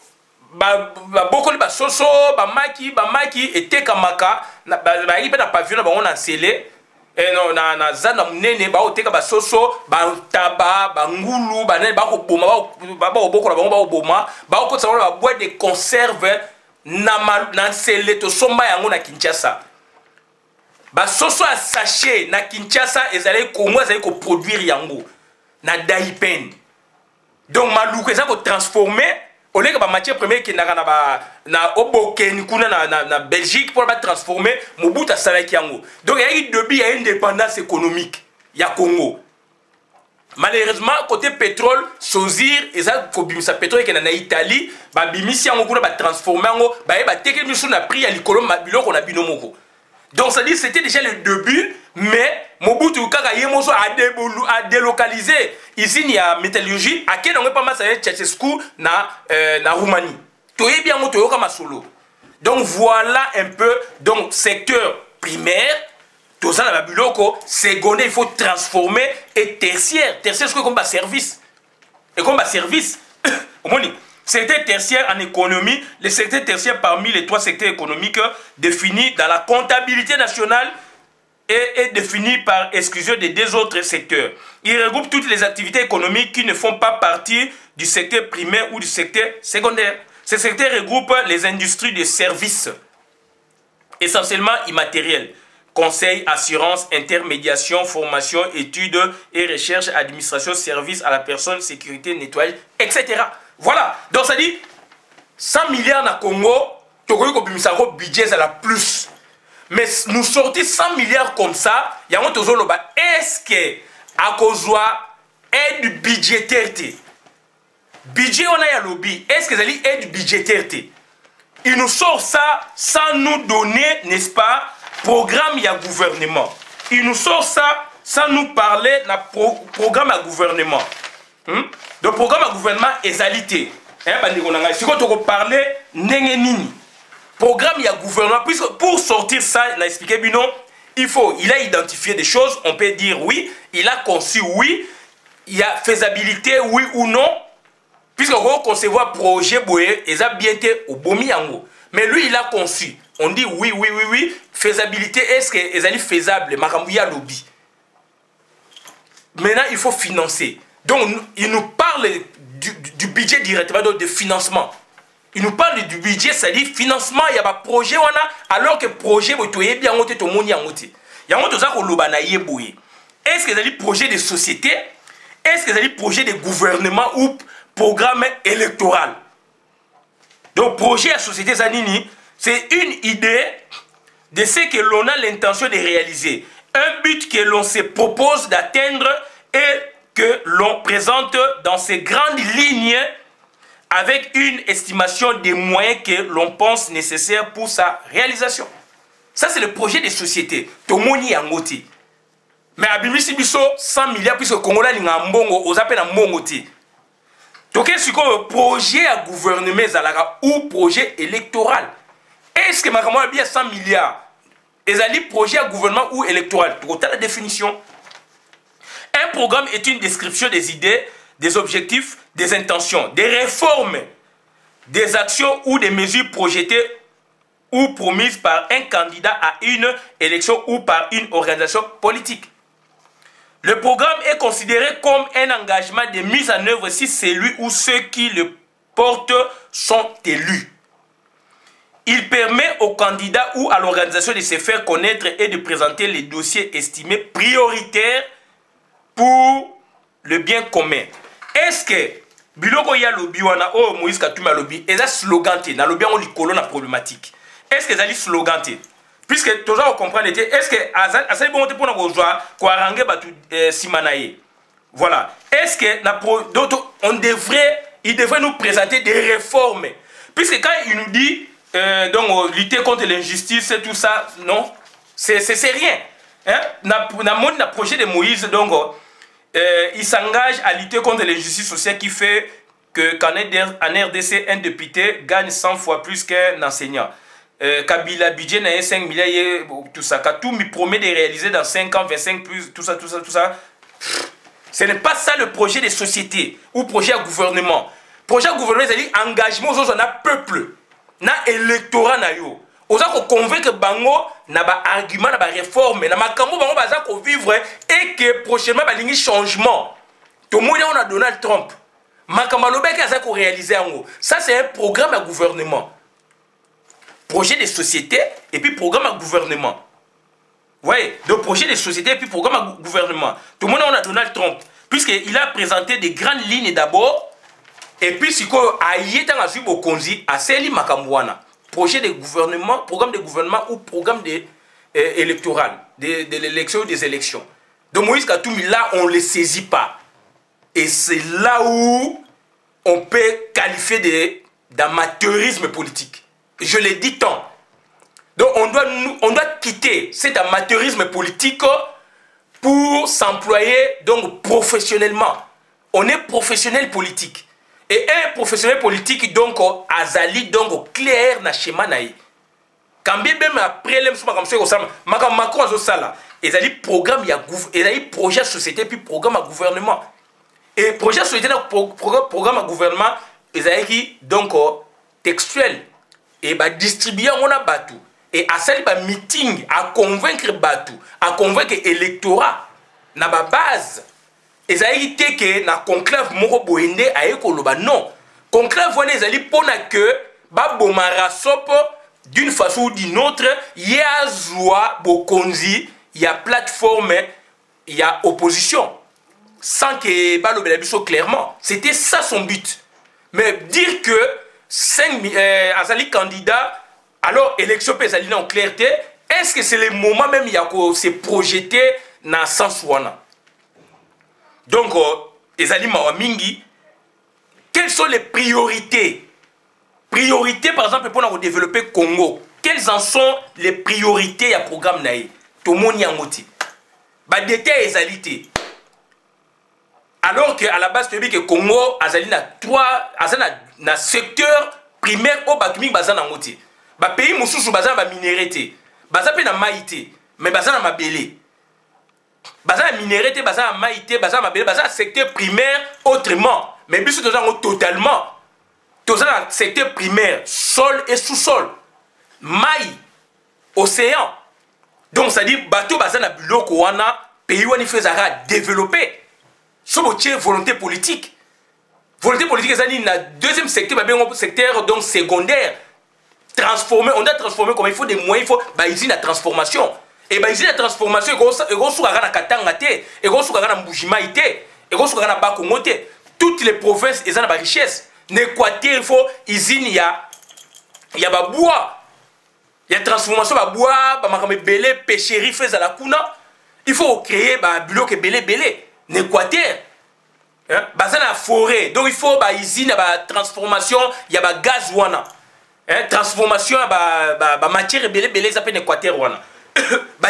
beaucoup de soso bamaki et kamaka na pavillon ba on a scellé et non na zana munene ba oteka ba soso ba taba ba ngulu ba ne ba ko boma ba oboko ba oboma ba ko tsana ba boîte de conserve na scellé to somba yango na Kinshasa ba soso a sachet na Kinshasa ezali Congo ezali ko produire yango na Daipen. Donc, Maluku, ça va transformer. Au lieu que la matière première qui est na Oboken, na Belgique, pour la transformer, Mobutu a salaki yango. Donc, il y a eu depuis, il y a une indépendance économique. Il y a Congo. Malheureusement, côté pétrole, Sozir, et ça, le pétrole qui est en Italie, Bimisi yango, va transformer yango, va télémiser sur la prix à l'école, qu'on a binomoko. Donc, ça dit c'était déjà le début, mais Mobutu Kaka Yemoso a délocalisé. Ici, il y a métallurgie. À quel moment pas mal ça Tchétcheskou na Roumanie. Toye bien moto kama solo. Donc voilà un peu donc secteur primaire. Tout ça na biloko, secondaire il faut transformer et tertiaire. Tertiaire c'est comme un service. et comme service. Secteur tertiaire en économie, le secteur tertiaire parmi les 3 secteurs économiques définis dans la comptabilité nationale est défini par exclusion des 2 autres secteurs. Il regroupe toutes les activités économiques qui ne font pas partie du secteur primaire ou du secteur secondaire. Ce secteur regroupe les industries de services, essentiellement immatérielles. Conseil, assurance, intermédiation, formation, études et recherche, administration, service à la personne, sécurité, nettoyage, etc. Voilà. Donc ça dit 100 milliards na Congo, tu as un budget à la plus. Mais nous sortir 100 milliards comme ça, il y a un autre est-ce que à cause de aide budgétaire, budget on a un lobby, est-ce que ça dit aide budgétaire? Il nous sort ça sans nous donner, n'est-ce pas, programme y a gouvernement. Il nous sort ça sans nous parler de programme à gouvernement. Le programme à gouvernement est alité. Si on parler nini, programme y a gouvernement, puisque pour sortir ça, il a expliqué il a identifié des choses, on peut dire oui, il a conçu oui, il y a faisabilité oui ou non, puisque on concevoir projet boye, il a bien été au bomi yango. Mais lui il a conçu. On dit oui, oui, oui, oui. Faisabilité, est-ce que est faisable? Makamouya lobby. Maintenant, il faut financer. Donc, il nous parle du budget directement, donc de financement. Il nous parle du budget, c'est-à-dire financement, il y a un projet, alors que le projet, il y a un projet est-ce que c'est un projet de société? Est-ce que c'est un projet de gouvernement ou programme électoral? Donc, projet à société, c'est une idée de ce que l'on a l'intention de réaliser. Un but que l'on se propose d'atteindre et que l'on présente dans ces grandes lignes avec une estimation des moyens que l'on pense nécessaires pour sa réalisation. Ça, c'est le projet des sociétés. Tomoni Yangoti. Mais à Bimisi Bisso, 100 milliards, puisque le Congo a un mbongo, aux appels à mbongoti. Donc, est-ce que le projet à gouvernement ou projet électoral? Est-ce que Makamwa a bien 100 milliards? Est-ce un projet à gouvernement ou électoral? Pour la définition. Un programme est une description des idées, des objectifs, des intentions, des réformes, des actions ou des mesures projetées ou promises par un candidat à une élection ou par une organisation politique. Le programme est considéré comme un engagement de mise en œuvre si celui ou ceux qui le portent sont élus. Il permet au candidat ou à l'organisation de se faire connaître et de présenter les dossiers estimés prioritaires pour le bien commun. Est-ce que biloko ya lobby wana o Moïse Katumbi a lobby et ça slogan te na lobby on likolo na problématique. Est-ce que ça dit slogan te? Puisque toujours on comprend est-ce que asali bon te pona ko joa ko arranger batu simanaye. Voilà. Est-ce que il devrait nous présenter des réformes? Puisque quand il nous dit donc lutter contre l'injustice et tout ça, non, c'est rien. Hein? Dans projet de Moïse, donc il s'engage à lutter contre l'injustice sociale qui fait qu'en RDC, un député gagne 100 fois plus qu'un enseignant. Kabila budget n'a 5 milliards, tout ça. Katou me promet de réaliser dans 5 ans, 25 plus, tout ça. Ce n'est pas ça le projet de société ou projet à gouvernement. Projet à gouvernement, c'est-à-dire engagement aux autres, peuple. Na électorat na yo oza ko convaincre bango na ba argument na ba réforme na makambo bango baza ko vivre et que prochainement ba lingi changement to mona on a Donald Trump makambo lobeka za ko réaliser ango. Ça c'est un programme à gouvernement, projet de société et puis programme à gouvernement. Ouais, donc projet de société et puis programme à gouvernement. Tout le monde on a Donald Trump puisqu'il a présenté des grandes lignes d'abord. Et puis, si on a eu au Konzi, à Seli Makambouana, projet de gouvernement, programme de gouvernement ou programme électoral, de l'élection ou des élections. Donc, Moïse Katumbi, là, on ne les saisit pas. Et c'est là où on peut qualifier d'amateurisme politique. Je l'ai dit tant. Donc, on doit quitter cet amateurisme politique pour s'employer donc professionnellement. On est professionnel politique. Et un professionnel politique, donc, azali, donc, clair na schéma naï. Quand bien même après, Macron a ça là. Ils ont programme, il y a projet société, puis programme à gouvernement. Et projet société programme à gouvernement ezalaki donc textuel et ba distribuer on a batu et à sali ba meeting à convaincre batu à convaincre électorat na ba base ezalaki te que na conclave moko boende ayekoloba non conclave wana ezali pona que ba bomara sopo d'une façon ou d'une autre ya zwa bokonzi ya plateforme ya opposition sans que balobela biso clairement c'était ça son but. Mais dire que 5 azali candidat, alors élection peut aller en clarté, est-ce que c'est le moment même il y a se projeter dans sens wana? Donc, ezali mawamingi, quelles sont les priorités? Priorités par exemple pour développer Congo. Quelles en sont les priorités à programme naï? Tomoni yangoti. Ba détail ezalité. Alors qu'à la base, tu dis que le Congo a un secteur primaire au Batumik Bazan en Moti. Le pays Moussou Bazan va minéralité. Bazan peut na maïté, mais Bazan na mabélé. Bazan a minéralité, Bazan a maïté, Bazan a mabélé, Bazan a secteur primaire autrement. Mais bien sûr, totalement. Tout un secteur primaire, sol et sous-sol. Maï, océan. Donc, ça dit, bateau Bazan a biloko wana, pays où il fait développer. C'est volonté politique. Volonté politique, c'est un deuxième secteur, secteur donc secondaire. Transformer, on doit transformer comme il faut des moyens, il faut usine à transformation. Et usine à transformation, il y a Katanga, il y a Mbujima, il y a Bakongo. Toutes les provinces, ils ont la richesse. L'Équateur, il faut usine, il y a bois. Il y a transformation, il y a bois, il y a pêcherie, il faut créer un bulot qui est belé. L'Équateur, hein? Bazan la forêt, donc il faut une usine, transformation, il y a gaz wana, hein? Transformation, matière belé, ça peut l'Équateur wana,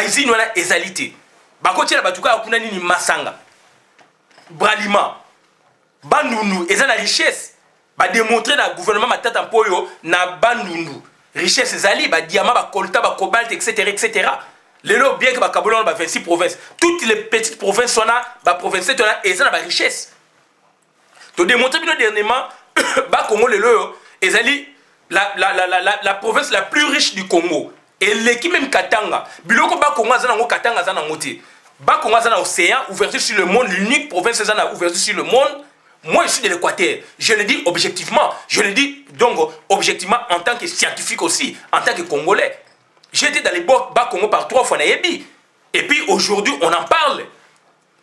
usine wana ezalité, côté la batuka akuna nini masanga, bralima, bandundu, eza la richesse, démontrer dans le gouvernement matata mpoyo na bandundu, richesse ezali, diamant, colta, cobalt, etc., etc. Les lots, bien que Bakabolon a 26 provinces, toutes les petites provinces sont là, provinces sont là, et ça a la richesse. Tu démontres bien dernièrement, Congo, les lots, la province la plus riche du Congo. Et l'équipe même Katanga, Biloko Bakongo Zanango Katanga Zanangote. Bakongo Zanango océan, ouverture sur le monde, l'unique province Zanango ouverture sur le monde. Moi, je suis de l'Équateur. Je le dis objectivement. Je le dis donc objectivement en tant que scientifique aussi, en tant que Congolais. J'étais dans les bas Congo par 3 fois naïbi. Et puis aujourd'hui, on en parle.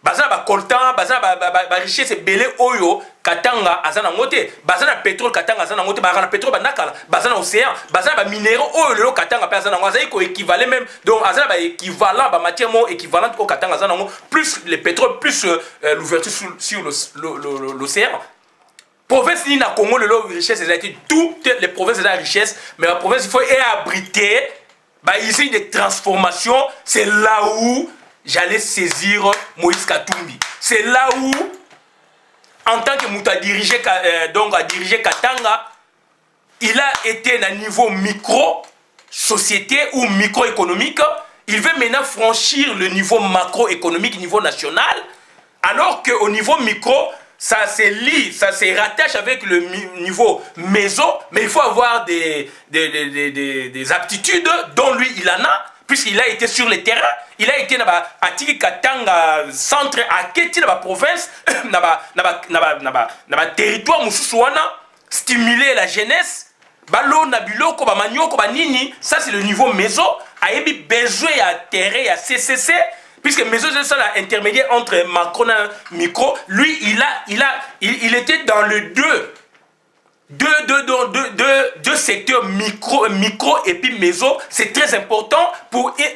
Bazana ba coltan, bazana ba richesse belé oyo katanga azana ngote, bazana pétrole katanga azana ngote, bazana pétrole ba nakala, bazana océan, bazana ba minéraux oyo lelo katanga pe azana ngote, azana ko équivalent même. Donc azana ba équivalent ba matière mo équivalente au katanga azana ngote, plus le pétrole plus l'ouverture sur l'océan. Province ni na Congo lelo richesse a été toutes les provinces de la richesse, mais la province il faut abriter. Ici, des transformations, c'est là où j'allais saisir Moïse Katumbi. C'est là où, en tant que Mouta dirigé Katanga, il a été à un niveau micro-société ou micro-économique. Il veut maintenant franchir le niveau macroéconomique, niveau national, alors qu'au niveau micro, ça se lie, ça se rattache avec le niveau méso, mais il faut avoir des aptitudes dont lui il en a, puisqu'il a été sur le terrain, il a été à Tiki Katanga centre, à Keti, dans la province, dans le territoire Moussouana, stimuler la jeunesse, balo, nabiloko, manioco, nini, ça c'est le niveau méso, a eu besoin à terrain, à CCC. Puisque Maison c'est l'intermédiaire entre macro et micro, lui il était dans le deux secteurs micro et puis Maison. C'est très important pour une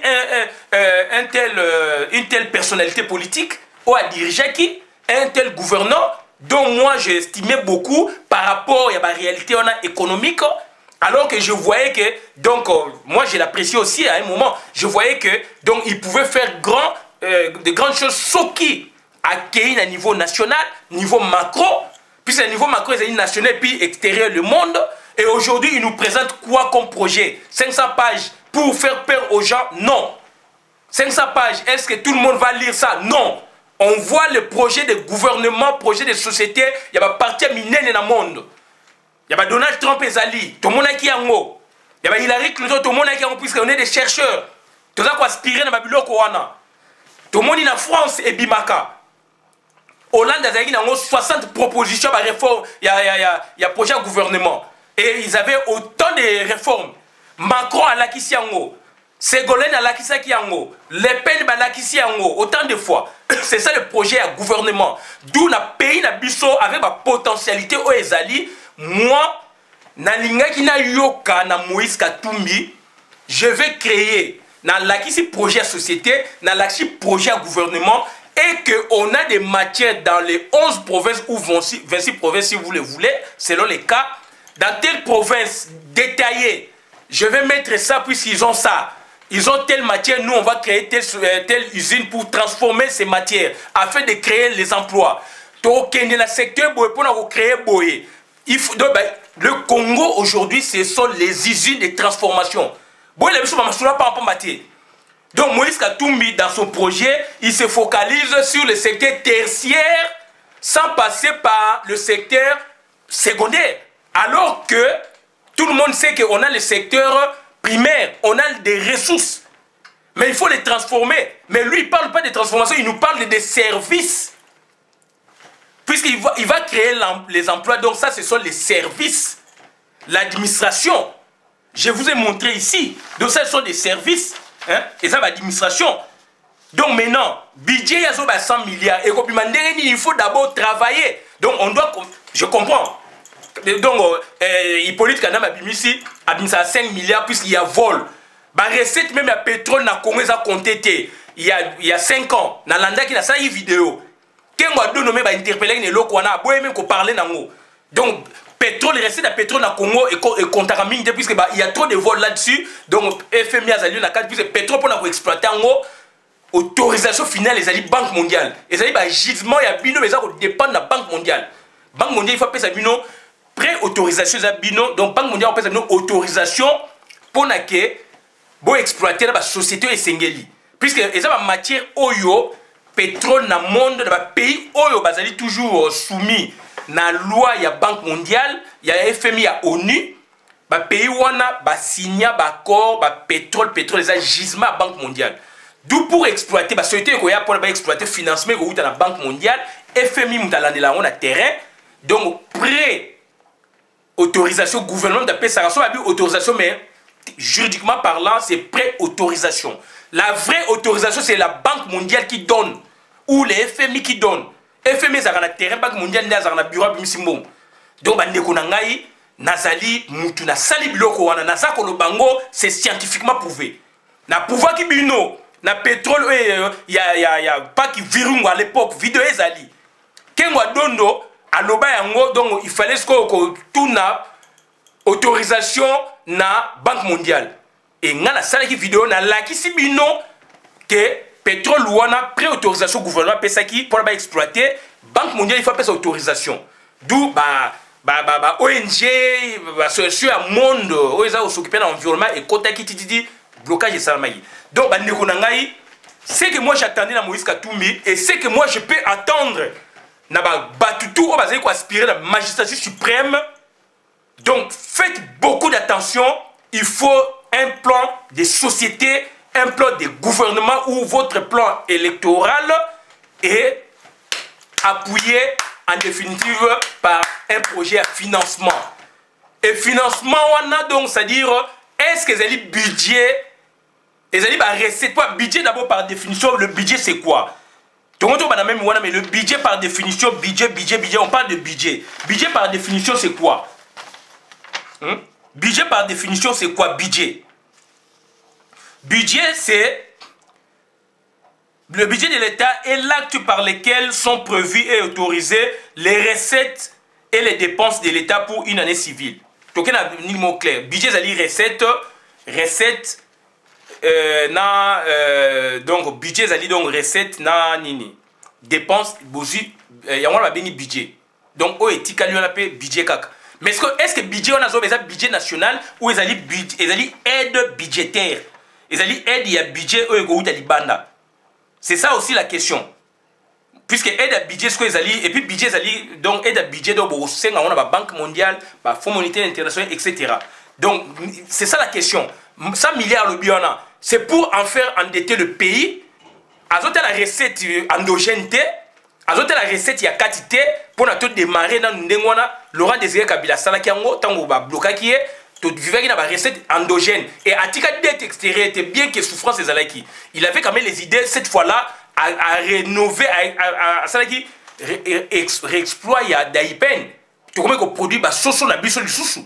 telle personnalité politique ou à diriger qui, un tel gouverneur dont moi j'estimais beaucoup par rapport à la réalité économique. Alors que je voyais que, donc, moi je l'appréciais aussi à un moment, je voyais que, donc, il pouvait faire de grandes choses, sauf qui accueillir à niveau national, niveau macro, puis à niveau macro, c'est national, puis extérieur, le monde. Et aujourd'hui, il nous présente quoi comme projet? 500 pages pour faire peur aux gens? Non. 500 pages, est-ce que tout le monde va lire ça? Non. On voit le projet de gouvernement, projet de société, il y a parti minene dans le monde. Il y a Donald Trump et Zali, tout le monde qui est en haut. Il y a Hillary Clinton, tout le monde qui est en haut, puisqu'on est des chercheurs. Tout ça qui aspiré dans le biloko wana. Tout le monde est en France et Bimaka. Hollande a eu 60 propositions par réforme, il y a projet de gouvernement. Et ils avaient autant de réformes. Macron a l'acquis en haut. Ségolène a l'acquis en haut. Le Pen a l'acquis en haut. Autant de fois. C'est ça le projet à gouvernement. D'où le pays na biso avec ma potentialité au Ezali. Moi, na linga qui na yoka na Moïse Katumbi, je vais créer na l'acquis projet à société, na l'acquis projet à gouvernement. Et qu'on a des matières dans les 11 provinces ou 26 provinces si vous le voulez, selon les cas. Dans telle province détaillée, je vais mettre ça puisqu'ils ont ça. Ils ont telle matière, nous on va créer telle usine pour transformer ces matières afin de créer les emplois. Donc, dans le secteur pour créer boye. Le Congo aujourd'hui, ce sont les usines de transformation. Donc Moïse Katumbi, dans son projet, il se focalise sur le secteur tertiaire sans passer par le secteur secondaire. Alors que tout le monde sait qu'on a le secteur primaire, on a des ressources. Mais il faut les transformer. Mais lui, il ne parle pas de transformation, il nous parle des services. Puisqu'il va créer les emplois, donc ça, ce sont les services. L'administration. Je vous ai montré ici. Donc ça, ce sont des services. Hein? Et ça, l'administration. Donc maintenant, budget, il y a 100 milliards. Et il faut d'abord travailler. Donc on doit... Je comprends. Donc, Hippolyte Kanam a ici, à 5 milliards puisqu'il y a vol. La recette même à pétrole, na Congo, ça compté. Il y a 5 ans, na landa qui a ça une vidéo. Quand on a donné interpellé les locaux, on a beau même qu'on parlait dans. Donc, pétrole, les recettes de pétrole na Congo et contaminent puisque il y a trop de vols là-dessus. Donc, FMI a zali na 4 puisque pétrole pour exploiter en haut. Autorisation finale, les alliés Banque mondiale. Les alliés gisement, il y a bino, mais ça dépend de la Banque mondiale. Banque mondiale, il faut appeler ça bino. Pré-autorisation, donc Banque mondiale, on appelle ça autorisation pour exploiter la société et Sengeli. Puisque les matière oyo, pétrole dans le monde, dans le pays oyo, bazali toujours soumis à la loi, il y a Banque mondiale, il y a FMI, il y a ONU, le pays wana, signé accord, pétrole, les gisement à Banque mondiale. D'où pour exploiter, la société pour exploiter financement dans la Banque mondiale, FMI, on a terrain, donc pré-autorisation gouvernement d'appel ça ressemble autorisation mais juridiquement parlant c'est pré-autorisation. La vraie autorisation c'est la Banque mondiale qui donne ou les FMI qui donne. FMI ça a terrain Banque mondiale n'a un bureau bimsimbo. Donc bandeko na ngai nazali mutu na sali biloko wana nazako lo bango c'est scientifiquement prouvé. Na pouvoir ki bino na pétrole y a pas qui virungo à l'époque vidéo ezali. Kengo dondo aloba yango donc il fallait que tout na autorisation na Banque mondiale et nga na sala ki vidéo na lakisi bino que pétrole wana pré-autorisation gouvernement pesa ki pour ba exploiter Banque mondiale il faut passer autorisation d'où ONG association à monde oza s'occuper de l'environnement et kota ki titi blocage salamayi donc bandeko na ngai c'est que moi j'attendais na Moïse Katumbi et c'est que moi je peux attendre na batutu o bazali ko aspirer la magistrature suprême. Donc faites beaucoup d'attention, il faut un plan de société, un plan de gouvernement ou votre plan électoral est appuyé en définitive par un projet à financement. Et financement on a donc c'est-à-dire est-ce que les budget les recette pas budget d'abord par définition le budget c'est quoi? Mais le budget par définition, budget, on parle de budget. Budget par définition, c'est quoi? Budget par définition, c'est quoi budget? Budget, c'est le budget de l'État est l'acte par lequel sont prévues et autorisées les recettes et les dépenses de l'État pour une année civile. Donc, il y a un mot clair. Budget, c'est-à-dire recette. Donc budget zali donc recette na nini dépenses bozi yangwa ba beni budget donc o etikali on appelle budget kaka mais est-ce que budget on a besoin budget national ou ezali aide budgétaire ezali aide ya budget o ego uta libanda c'est ça aussi la question puisque aide à budget ce que et puis budget donc aide à budget donc au sein on a la Banque mondiale, la Fonds monétaire international, etc. Donc c'est ça la question. 100 milliards le biona, c'est pour en faire endetter le pays. Azote la recette endogène, azote la recette ya quantité pour na tout démarrer dans ndengwana Laurent Désiré Kabila salaki yango tango ba blokaki to vivaki na ba recette endogène et atika dette extérieure était bien que souffrance des alaki. Il avait quand même les idées cette fois-là à rénover à salaki réexploit ya daipen. Tu connais que produit ba soso na biso lisusu.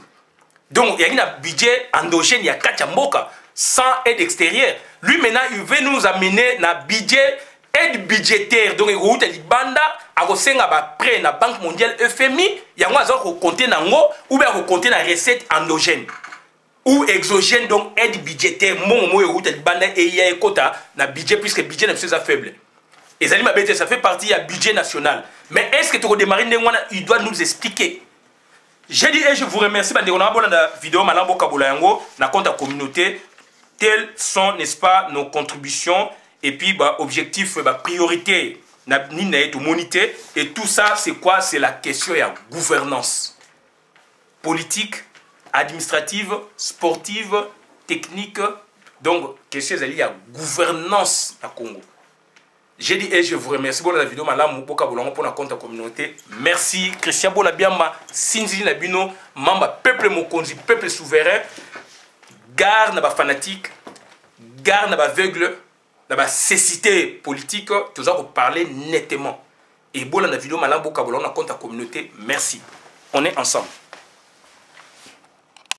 Donc il y a un budget endogène ya kachamboka sans aide extérieure. Lui maintenant il veut nous amener na budget aide budgétaire donc il route libanda a kosenga ba prêt na Banque mondiale FMI yango azo ko compter nango ou bien ko compter na recette endogène ou exogène donc aide budgétaire mon mo route libanda et ya ekota na budget puisque budget n'est pas faible. Et Zali Mabete ça fait partie du budget national. Mais est-ce que tu redémarrer ndengwana il doit nous expliquer. J'ai dit et je vous remercie parce qu'on a bon la vidéo malambo kabula yango na compte à communauté. Telles sont, n'est-ce pas, nos contributions et puis bah, objectif, bah, priorité, monité. Et tout ça, c'est quoi? C'est la question de la gouvernance politique, administrative, sportive, technique. Donc, question de la gouvernance à Congo. J'ai dit et je vous remercie pour la vidéo malambo kabula pour la compte à communauté. Merci Christian Bonabiamba, Sinzi Nabino, Mamba, peuple Mokonzi, peuple souverain. Garde na ba fanatique, garde na ba aveugle, na ba cécité politique, tu dois parler nettement. Et bon la vidéo malambo kabula on a compte à communauté. Merci. On est ensemble.